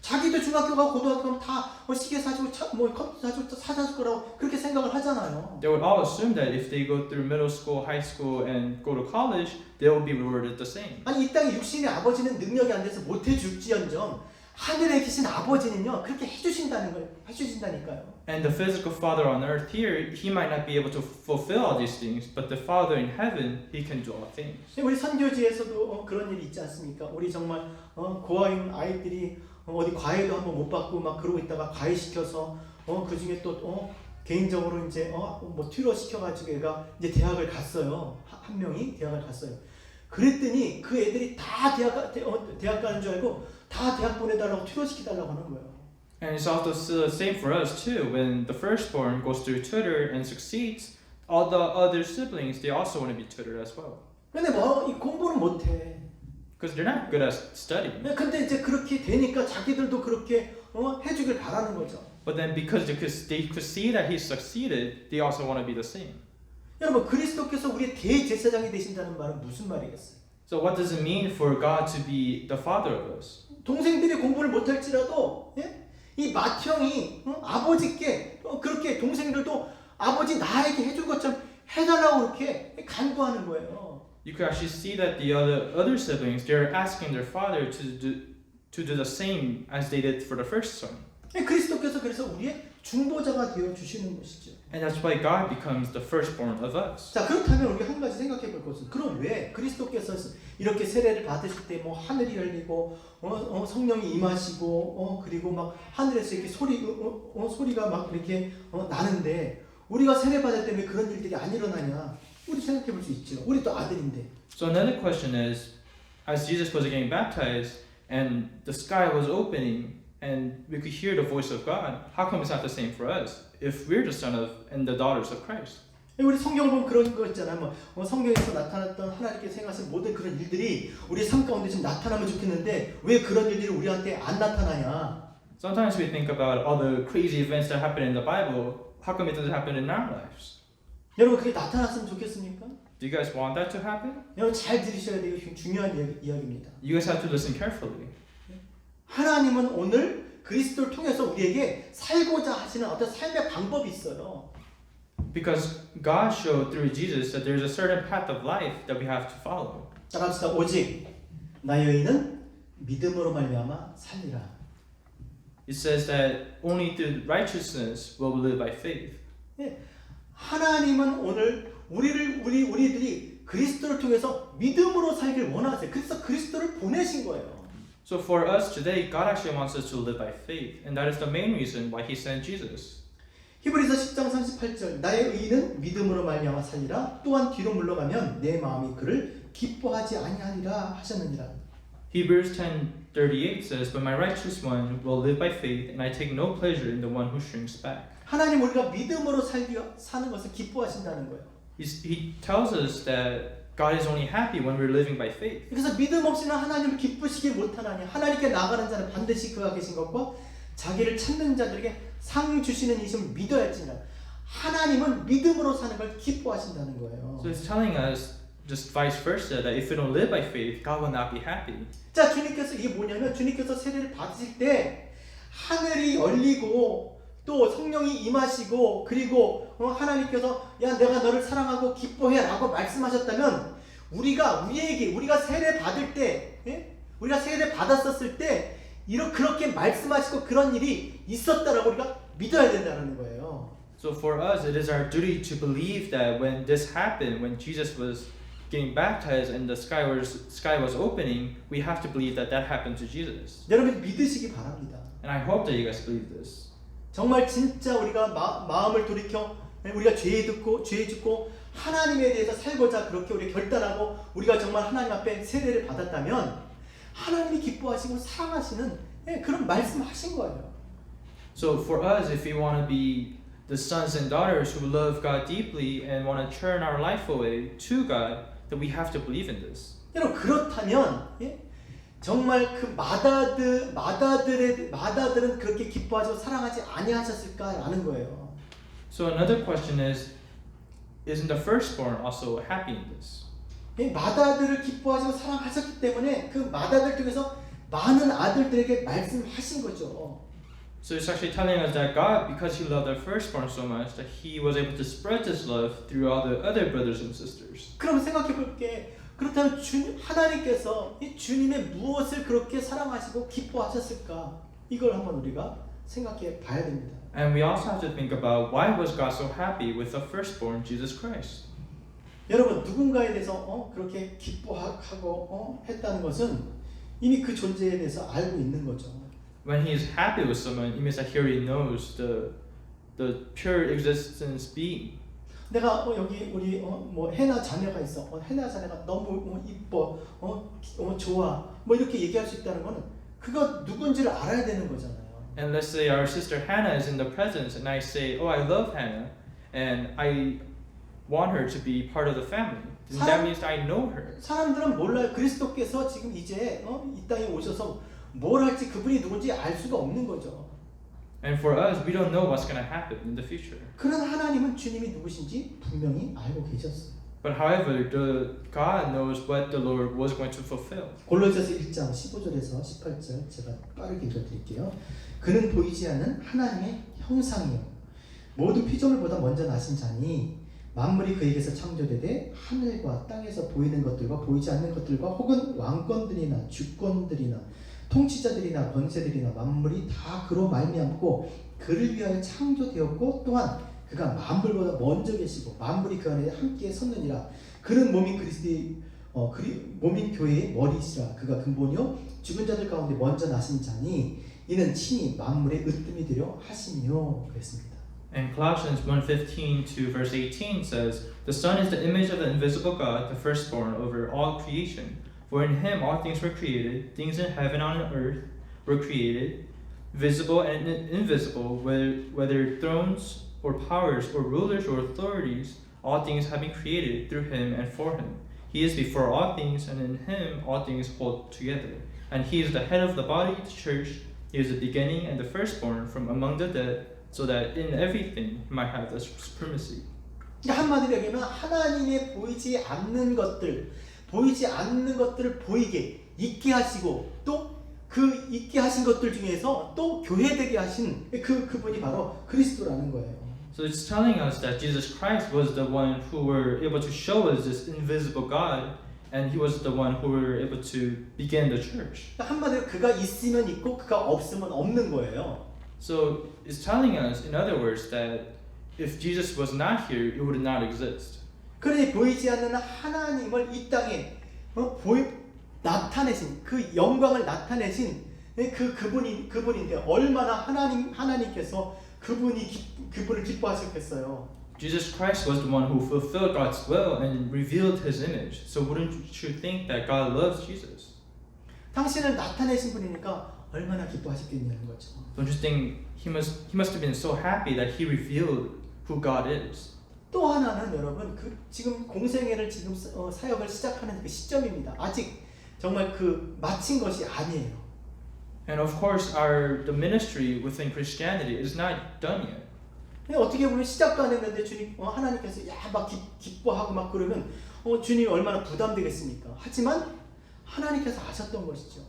자기도 중학교 가고 고등학교 가면 다 시계 사주고 컴퓨터 사주고 사줄 거라고 그렇게 생각을 하잖아요. They would all assume that if they go through middle school, high school, and go to college, they will be rewarded the same. 아니 이 땅에 육신의 아버지는 능력이 안 돼서 못 해줄지언정 하늘에 계신 아버지는요 그렇게 해주신다는 거예요. 해주신다니까요. And the physical father on earth here, he might not be able to fulfill all these things, but the Father in heaven, he can do all things. 우리 선교지에서도 그런 일이 있지 않습니까? 우리 정말 고아인 아이들이 어디 과외도 한번 못 받고 막 그러고 있다가 과외시켜서 그 중에 또 개인적으로 이제 뭐 튜러 시켜가지고 얘가 이제 대학을 갔어요. 한 명이 대학을 갔어요. 그랬더니 그 애들이 다 대학 가는 줄 알고 다 대학 보내달라고 튜러 시켜달라고 하는 거예요. And it's also the same for us too. When the firstborn goes through tutor and succeeds, all the other siblings, they also want to be tutored as well. 근데 뭐 이 공부는 못해. Because they're not good at studying. 근데 이제 그렇게 되니까 자기들도 그렇게 해주길 바라는 거죠. But then because they could see that he succeeded, they also want to be the same. 여러분 그리스도께서 우리의 대제사장이 되신다는 말은 무슨 말이겠어요? So what does it mean for God to be the father of us? 동생들이 공부를 못할지라도 이 맏형이 아버지께 그렇게 동생들도 아버지 나에게 해줄 것처럼 해달라고 그렇게 간구하는 거예요. You could actually see that the other siblings, they're asking their father to do the same as they did for the first son. 그리스도께서 그래서 우리의 중보자가 되어 주시는 것이죠. And that's why God becomes the firstborn of us. 자 그렇다면 우리 한 가지 생각해 볼 것은 그럼 왜 그리스도께서 이렇게 세례를 받으실 때 뭐 하늘이 열리고 성령이 임하시고 그리고 막 하늘에서 이렇게 소리가 막 이렇게 나는데 우리가 세례 받을 때 왜 그런 일들이 안 일어나냐? 우리 생각해 볼 수 있죠. 우리 또 아들인데. So another question is, as Jesus was getting baptized and the sky was opening and we could hear the voice of God, how come it's not the same for us if we're the son of and the daughters of Christ? 우리 성경 보면 그런 거 있잖아요. 뭐 성경에서 나타났던 하나님께서 행하신 모든 그런 일들이 우리 삶 가운데 좀 나타나면 좋겠는데 왜 그런 일들이 우리한테 안 나타나냐? Sometimes we think about all the crazy events that happen in the Bible. How come it doesn't happen in our lives? 여러분 그게 나타났으면 좋겠습니까? Do you guys want that to happen? 여러분 잘 들으셔야 되고 중요한 이야기입니다. You guys have to listen carefully. 하나님은 오늘 그리스도를 통해서 우리에게 살고자 하시는 어떤 삶의 방법이 있어요. Because God showed through Jesus that there's a certain path of life that we have to follow. 자 갑시다. 오직 나의 의는 믿음으로 말미암아 살리라. It says that only through righteousness will we live by faith. 하나님은 오늘 우리들이 그리스도를 통해서 믿음으로 살길 원하세요. 그래서 그리스도를 보내신 거예요. So for us today, God actually wants us to live by faith, and that is the main reason why He sent Jesus. 히브리서 10장 38절 나의 의는 믿음으로 말미암아 살리라. 또한 뒤로 물러가면 내 마음이 그를 기뻐하지 아니하리라 하셨느니라. Hebrews 10:38 says, "But my righteous one will live by faith, and I take no pleasure in the one who shrinks back." 하나님 우리가 믿음으로 사는 것을 기뻐하신다는 거예요. He tells us that God is only happy when we're living by faith. 그래서 믿음 없이는 하나님을 기쁘시게 못하나니 하나님께 나가는 자는 반드시 그가 계신 것과 자기를 찾는 자들에게 상 주시는 이심을 믿어야지나 하나님은 믿음으로 사는 걸 기뻐하신다는 거예요. So it's telling us just vice versa that if we don't live by faith, God will not be happy. 자 주님께서 이게 뭐냐면 주님께서 세례를 받으실 때 하늘이 열리고 또 성령이 임하시고 그리고 하나님께서 야 내가 너를 사랑하고 기뻐해라고 말씀하셨다면 우리가 세례 받을 때 우리가 세례 받았었을 때 그렇게 말씀하시고 그런 일이 있었다라고 우리가 믿어야 된다는 거예요. So for us, it is our duty to believe that when this happened, when Jesus was getting baptized and the sky was opening, we have to believe that happened to Jesus. 여러분 믿으시기 바랍니다. And I hope that you guys believe this. 정말 진짜 우리가 마음을 돌이켜 우리가 죄 짓고 하나님에 대해서 살고자 그렇게 우리 결단하고 우리가 정말 하나님 앞에 세례를 받았다면 하나님이 기뻐하시고 사랑하시는 그런 말씀하신 거예요. So for us, if we want to be the sons and daughters who love God deeply and want to turn our life away to God, that we have to believe in this. 여러분 그렇다면 정말 그 마다들은 그렇게 기뻐하시고 사랑하지 아니하셨을까라는 거예요. So another question is, isn't the firstborn also happy in this? 마다들을 기뻐하시고 사랑하셨기 때문에 그 마다들 중에서 많은 아들들에게 말씀하신 거죠. So it's actually telling us that God, because He loved our firstborn so much, that He was able to spread His love through all the other brothers and sisters. 그럼 생각해 볼게. 그렇다면 하나님께서 이 주님의 무엇을 그렇게 사랑하시고 기뻐하셨을까? 이걸 한번 우리가 생각해 봐야 됩니다. And we also have to think about why was God so happy with the firstborn, Jesus Christ? 여러분 누군가에 대해서 그렇게 기뻐하고 했다는 것은 이미 그 존재에 대해서 알고 있는 거죠. When He is happy with someone, it means that He already knows the pure existence being. 내가 여기 우리 뭐 해나 자녀가 있어. 해나 자녀가 너무 이뻐. 좋아. 뭐 이렇게 얘기할 수 있다는 거는 그가 누군지를 알아야 되는 거잖아요. And let's say our sister Hannah is in the presence, and I say, "Oh, I love Hannah, and I want her to be part of the family." Then that means I know her. 사람들은 몰라요. 그리스도께서 지금 이제 이 땅에 오셔서 뭘 할지 그분이 누군지 알 수가 없는 거죠. And for us, we don't know what's going to happen in the future. 그러나 하나님은 주님이 누구신지 분명히 알고 계셨어요. But however, God knows what the Lord was going to fulfill. 골로새서 1장 15절에서 18절 제가 빠르게 읽어드릴게요. 그는 보이지 않는 하나님의 형상이요 모든 피조물보다 먼저 나신 자니 만물이 그에게서 창조되되 하늘과 땅에서 보이는 것들과 보이지 않는 것들과 혹은 왕권들이나 주권들이나 통치자들이나 권세들이나 만물이 다 그로 말미암고 그를 위하여 창조되었고 또한 그가 만물보다 먼저 계시고 만물이 그 안에 함께 섰느니라. 그는 몸인 그리스도의 몸인 교회의 머리시라. 그가 근본이요 죽은 자들 가운데 먼저 나신 자니 이는 친히 만물의 으뜸이 되려 하시며 그랬습니다. And Colossians 1:15 to verse 18 says, "The Son is the image of the invisible God, the firstborn over all creation. For in Him all things were created, things in heaven and on earth were created, visible and invisible, whether thrones or powers or rulers or authorities, all things have been created through Him and for Him. He is before all things, and in Him all things hold together. And He is the head of the body, the church. He is the beginning and the firstborn from among the dead, so that in everything He might have the supremacy." 한마디로 얘기하면 하나님의 보이지 않는 것들을 보이게 있게 하시고 또 그 있게 하신 것들 중에서 또 교회되게 하신 그분이 바로 그리스도라는 거예요. So it's telling us that Jesus Christ was the one who were able to show us this invisible God, and He was the one who were able to begin the church. 한마디로 그가 있으면 있고 그가 없으면 없는 거예요. So it's telling us, in other words, that if Jesus was not here, it would not exist. 그러니 보이지 않는 하나님을 이 땅에 나타내신 그 영광을 나타내신 그분인데 얼마나 하나님께서 그분을 기뻐하셨겠어요. Jesus Christ was the one who fulfilled God's will and revealed His image. So wouldn't you think that God loves Jesus? 당신을 나타내신 분이니까 얼마나 기뻐하셨겠냐는 거죠. Don't you think He must have been so happy that He revealed who God is? 또 하나는 여러분 지금 공생애를 지금 사역을 시작하는 그 시점입니다. 아직 정말 마친 것이 아니에요. And of course, the ministry within Christianity is not done yet. 어떻게 보면 시작도 안 했는데 주님 하나님께서 막 기뻐하고 막 그러면 주님이 얼마나 부담되겠습니까? 하지만 하나님께서 아셨던 것이죠.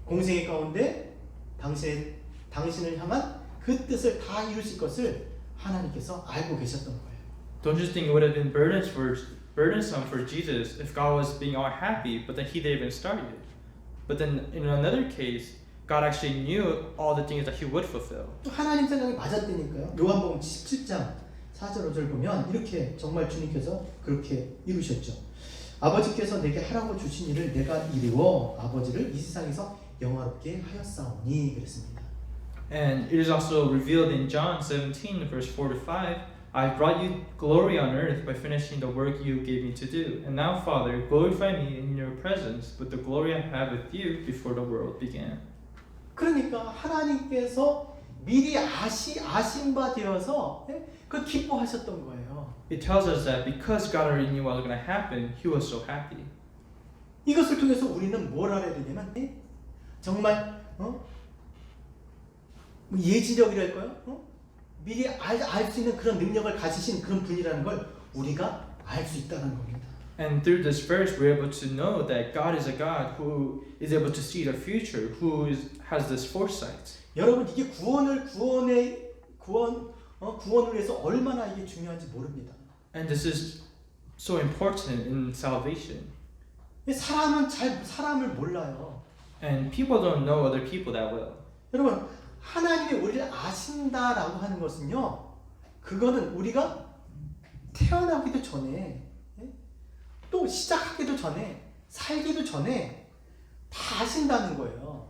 공생애 가운데 당신을 향한 그 뜻을 다 이루실 것을 하나님께서 알고 계셨던 거예요. Don't you think it would have been burdensome for Jesus if God was being all happy, but then He didn't even start it? But then in another case, God actually knew all the things that He would fulfill. 또 하나님 생각이 맞았다니까요. 요한복음 17장 4절 5절 보면 이렇게 정말 주님께서 그렇게 이루셨죠. 아버지께서 내게 하라고 주신 일을 내가 이루어 아버지를 이 세상에서 영화롭게 하였사오니 그랬습니다. And it is also revealed in John 17 verse 4 to 5. I brought you glory on earth by finishing the work you gave me to do. And now, Father, glorify me in your presence with the glory I had with you before the world began. 그러니까 하나님께서 미리 아신 바 되어서 예? 그 기뻐하셨던 거예요. It tells us that because God already knew what was going to happen, He was so happy. 이것을 통해서 우리는 뭘 알아야 되냐면 예? 정말 뭐 예지력이랄까요? 미리 알 수 있는 그런 능력을 가지신 그런 분이라는 걸 우리가 알 수 있다는 겁니다. And through this verse, we're able to know that God is a God who is able to see the future, who has this foresight. 여러분 이게 구원을 위해서 얼마나 이게 중요한지 모릅니다. And this is so important in salvation. 사람은 잘 사람을 몰라요. And people don't know other people that well. 여러분 하나님이 우리를 아신다라고 하는 것은요, 그거는 우리가 태어나기도 전에 또 시작하기도 전에 살기도 전에 다 아신다는 거예요.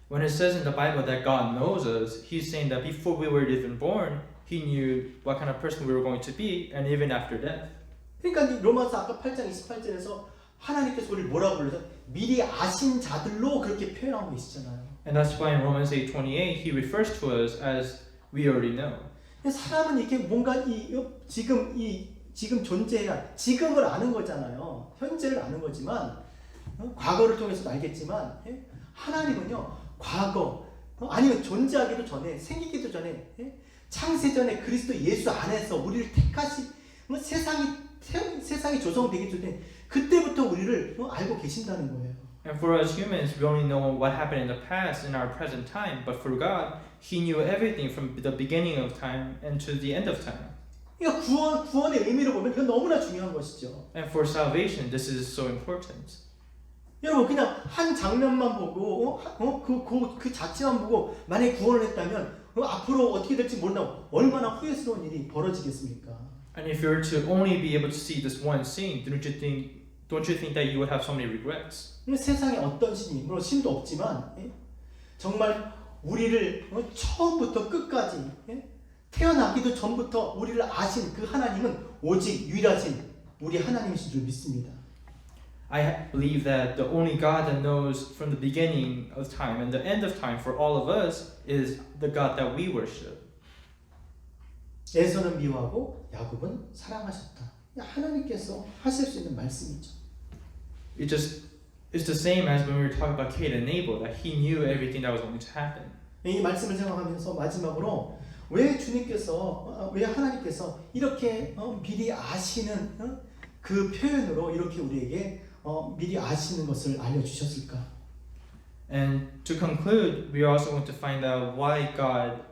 When it says in the Bible that God knows us, He's saying that before we were even born, He knew what kind of person we were going to be, and even after death. 그러니까 로마서 아까 8장 28절에서 하나님께서 우리를 뭐라고 불러서 미리 아신 자들로 그렇게 표현하고 계시잖아요. And that's why in Romans 8:28, He refers to us as we already know. 사람은 이렇게 뭔가 지금 존재해야 지금을 아는 거잖아요. 현재를 아는 거지만 과거를 통해서도 알겠지만 하나님은요 과거 아니면 존재하기도 전에 생기기도 전에 창세 전에 그리스도 예수 안에서 우리를 택하시 세상이 조성되기 전에 그때부터 우리를 알고 계신다는 거예요. And for us humans, we only know what happened in the past in our present time. But for God, He knew everything from the beginning of time and to the end of time. 그러니까 구원의 의미를 보면 이건 너무나 중요한 것이죠. And for salvation, this is so important. 여러분 그냥 한 장면만 보고 그 자체만 보고 만약에 구원을 했다면 앞으로 어떻게 될지 모른다고 얼마나 후회스러운 일이 벌어지겠습니까? And if you were to only be able to see this one scene, don't you think that you would have so many regrets? 세상에 어떤 신이 물론 신도 없지만 정말 우리를 처음부터 끝까지 태어나기도 전부터 우리를 아신 그 하나님은 오직 유일하신 우리 하나님이신 줄 믿습니다. I believe that the only God that knows from the beginning of time and the end of time for all of us is the God that we worship. 에서는 미워하고 야곱은 사랑하셨다. 하나님께서 하실 수 있는 말씀이죠. It's the same as when we were talking about Cain and Abel, that he knew everything that was going to happen. 이 말씀을 생각하면서 마지막으로 왜 하나님께서 이렇게 미리 아시는 그 표현으로 이렇게 우리에게 미리 아시는 것을 알려주셨을까? And to conclude, we are also going to find out why God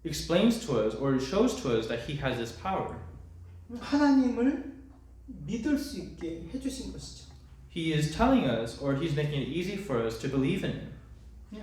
explains to us or shows to us that He has this power. 하나님을 믿을 수 있게 해주신 것이죠. He is telling us, or He's making it easy for us to believe in Him.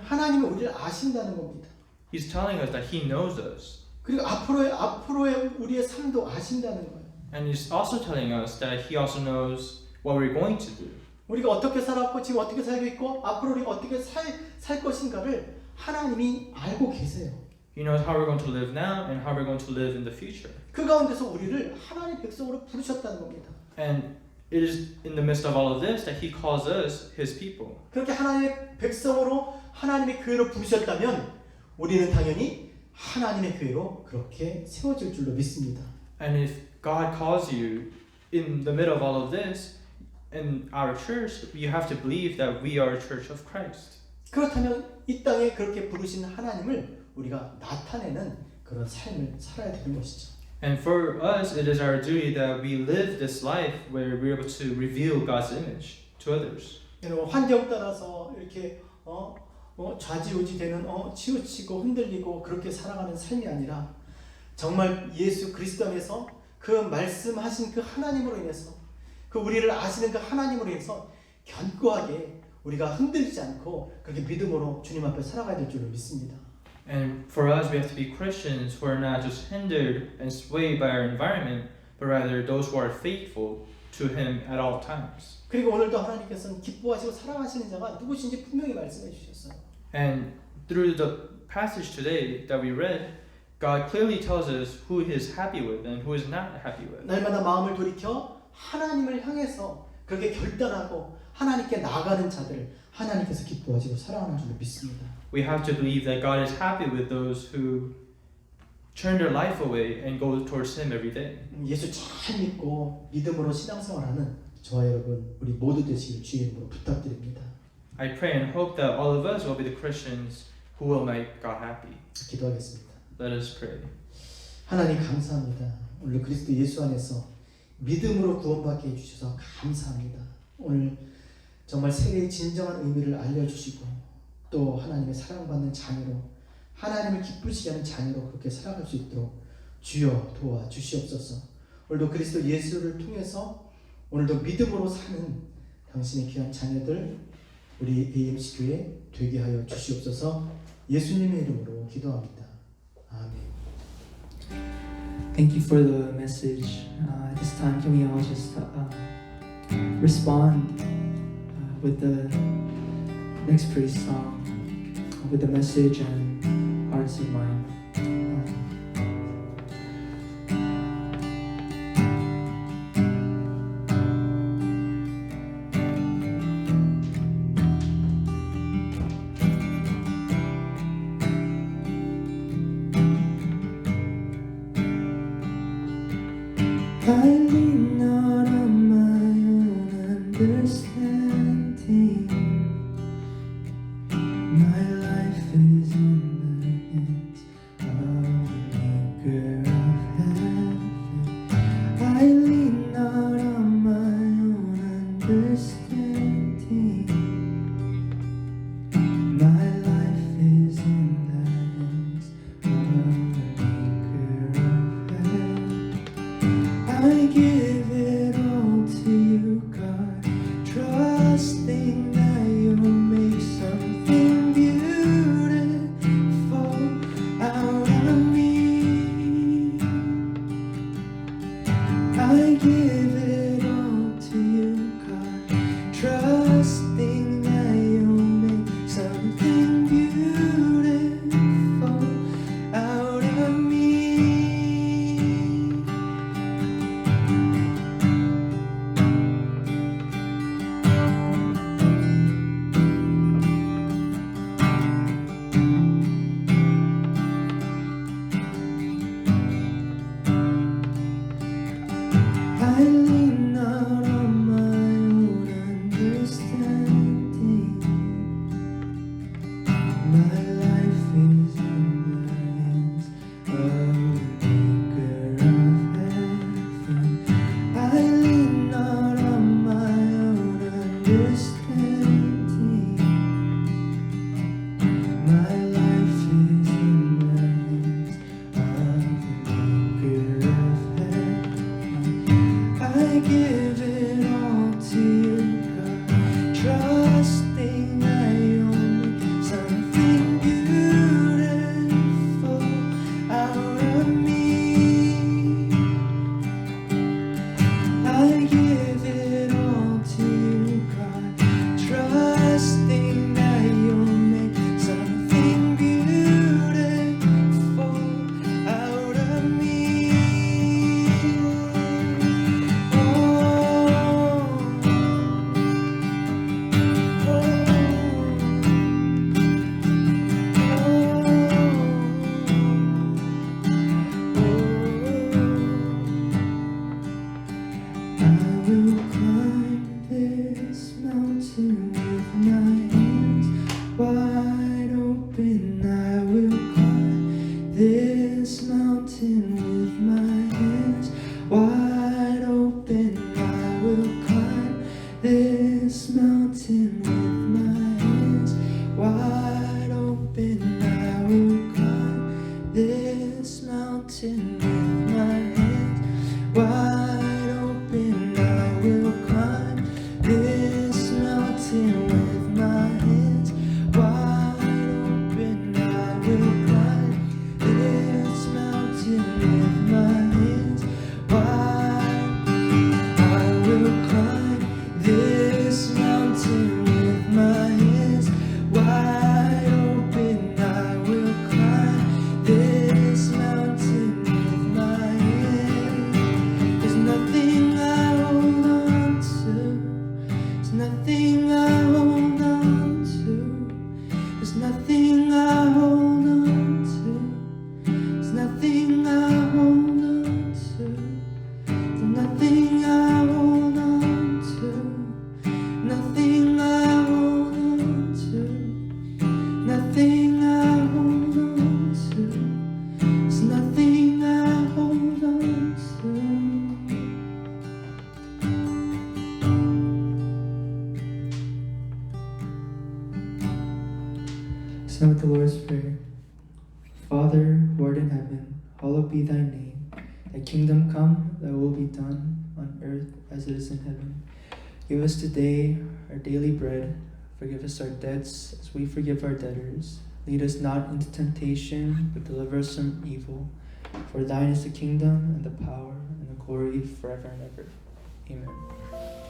하나님은 우리를 아신다는 겁니다. He's telling us that He knows us. 그리고 앞으로의 우리의 삶도 아신다는 거예요. And He's also telling us that He also knows what we're going to do. 우리가 어떻게 살았고 지금 어떻게 살고 있고 앞으로 우리가 어떻게 살 것인가를 하나님이 알고 계세요. He knows how we're going to live now and how we're going to live in the future. 그 가운데서 우리를 하나님의 백성으로 부르셨다는 겁니다. And it is in the midst of all of this that He calls us His people. 그렇게 하나님의 백성으로 하나님의 교회로 부르셨다면 우리는 당연히 하나님의 교회로 그렇게 세워질 줄로 믿습니다. And if God calls you in the middle of all of this in our church, you have to believe that we are a church of Christ. 그렇다면 이 땅에 그렇게 부르신 하나님을 우리가 나타내는 그런 삶을 살아야 되는 것이죠. And for us, it is our duty that we live this life where we're able to reveal God's image to others. 여러분 환경 따라서 이렇게 좌지우지되는 치우치고 흔들리고 그렇게 살아가는 삶이 아니라 정말 예수 그리스도 안에서 그 말씀하신 그 하나님으로 인해서 그 우리를 아시는 그 하나님으로 인해서 견고하게 우리가 흔들리지 않고 그렇게 믿음으로 주님 앞에 살아가야 될 줄로 믿습니다. And for us, we have to be Christians who are not just hindered and swayed by our environment, but rather those who are faithful to Him at all times. 그리고 오늘도 하나님께서는 기뻐하시고 사랑하시는 자가 누구신지 분명히 말씀해 주셨어요. And through the passage today that we read, God clearly tells us who He is happy with and who is not happy with. 날마다 마음을 돌이켜 하나님을 향해서 그렇게 결단하고 하나님께 나아가는 자들 하나님께서 기뻐하시고 사랑하는 줄로 믿습니다. we have to believe that God is happy with those who turn their life away and go towards Him every day. 예수 잘 믿고 믿음으로 신앙생활하는 저와 여러분 우리 모두 되시길 주의 이름으로 부탁드립니다. I pray and hope that all of us will be the Christians who will make God happy. 기도하겠습니다. Let us pray. 하나님 감사합니다. 오늘 그리스도 예수 안에서 믿음으로 구원받게 해주셔서 감사합니다. 오늘 정말 세례의 진정한 의미를 알려주시고 또 하나님의 사랑받는 자녀로 하나님을 기쁘시게 하는 자녀로 그렇게 살아갈 수 있도록 주여 도와주시옵소서. 오늘도 그리스도 예수를 통해서 오늘도 믿음으로 사는 당신의 귀한 자녀들 우리 AMC 교회 되게 하여 주시옵소서. 예수님의 이름으로 기도합니다. 아멘. Thank you for the message. At this time, can we all just respond with the next praise song, with the message and hearts and mind. I lean not on my own understanding. My life is in the hands of the Maker of heaven. I lean not on my own understanding. My life is in the hands of the Maker of heaven. I give it all to you, God, trusting that you'll make something beautiful out of me. I give it all to you, God, trusting that you'll make something beautiful out of me. I lean not on my own understanding. My life is in the hands of the Maker of heaven. I lean not on my own understanding. My life is in the hands of the Maker of heaven. I give it all to you, God, trusting that you'll make something beautiful out of me. I give it all to you, God, trusting that you'll make something beautiful out of me. I will climb this mountain with my hands wide open. I will climb this mountain with my hands wide open. I will climb this mountain with my hands wide open. I will climb this mountain with my hands wide open. I will climb this mountain with my hands wide open. I will climb this mountain with my hands wide. I will climb this mountain with my hands wide open. I will climb this mountain with my hands. nothing I hold on to. There's nothing I hold on to. Nothing I hold on to. Nothing I hold on to. There's nothing I hold on to. Sing with the Lord's Prayer. Father, who art in heaven, hallowed be thy name. Thy kingdom come, thy will be done, on earth as it is in heaven. Give us today our daily bread. Forgive us our debts, as we forgive our debtors. Lead us not into temptation, but deliver us from evil. For thine is the kingdom, and the power, and the glory forever and ever. Amen.